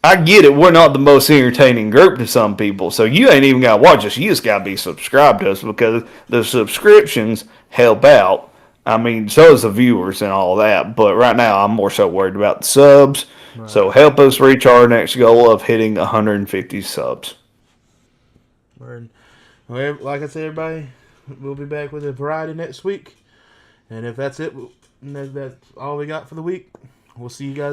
Speaker 1: I get it. We're not the most entertaining group to some people, so you ain't even got to watch us. You just got to be subscribed to us because the subscriptions help out. I mean, so is the viewers and all that, but right now I'm more so worried about the subs. Right. So help us reach our next goal of hitting 150 subs.
Speaker 3: Well, like I said, everybody, we'll be back with a variety next week. And if that's it, that's all we got for the week. We'll see you guys.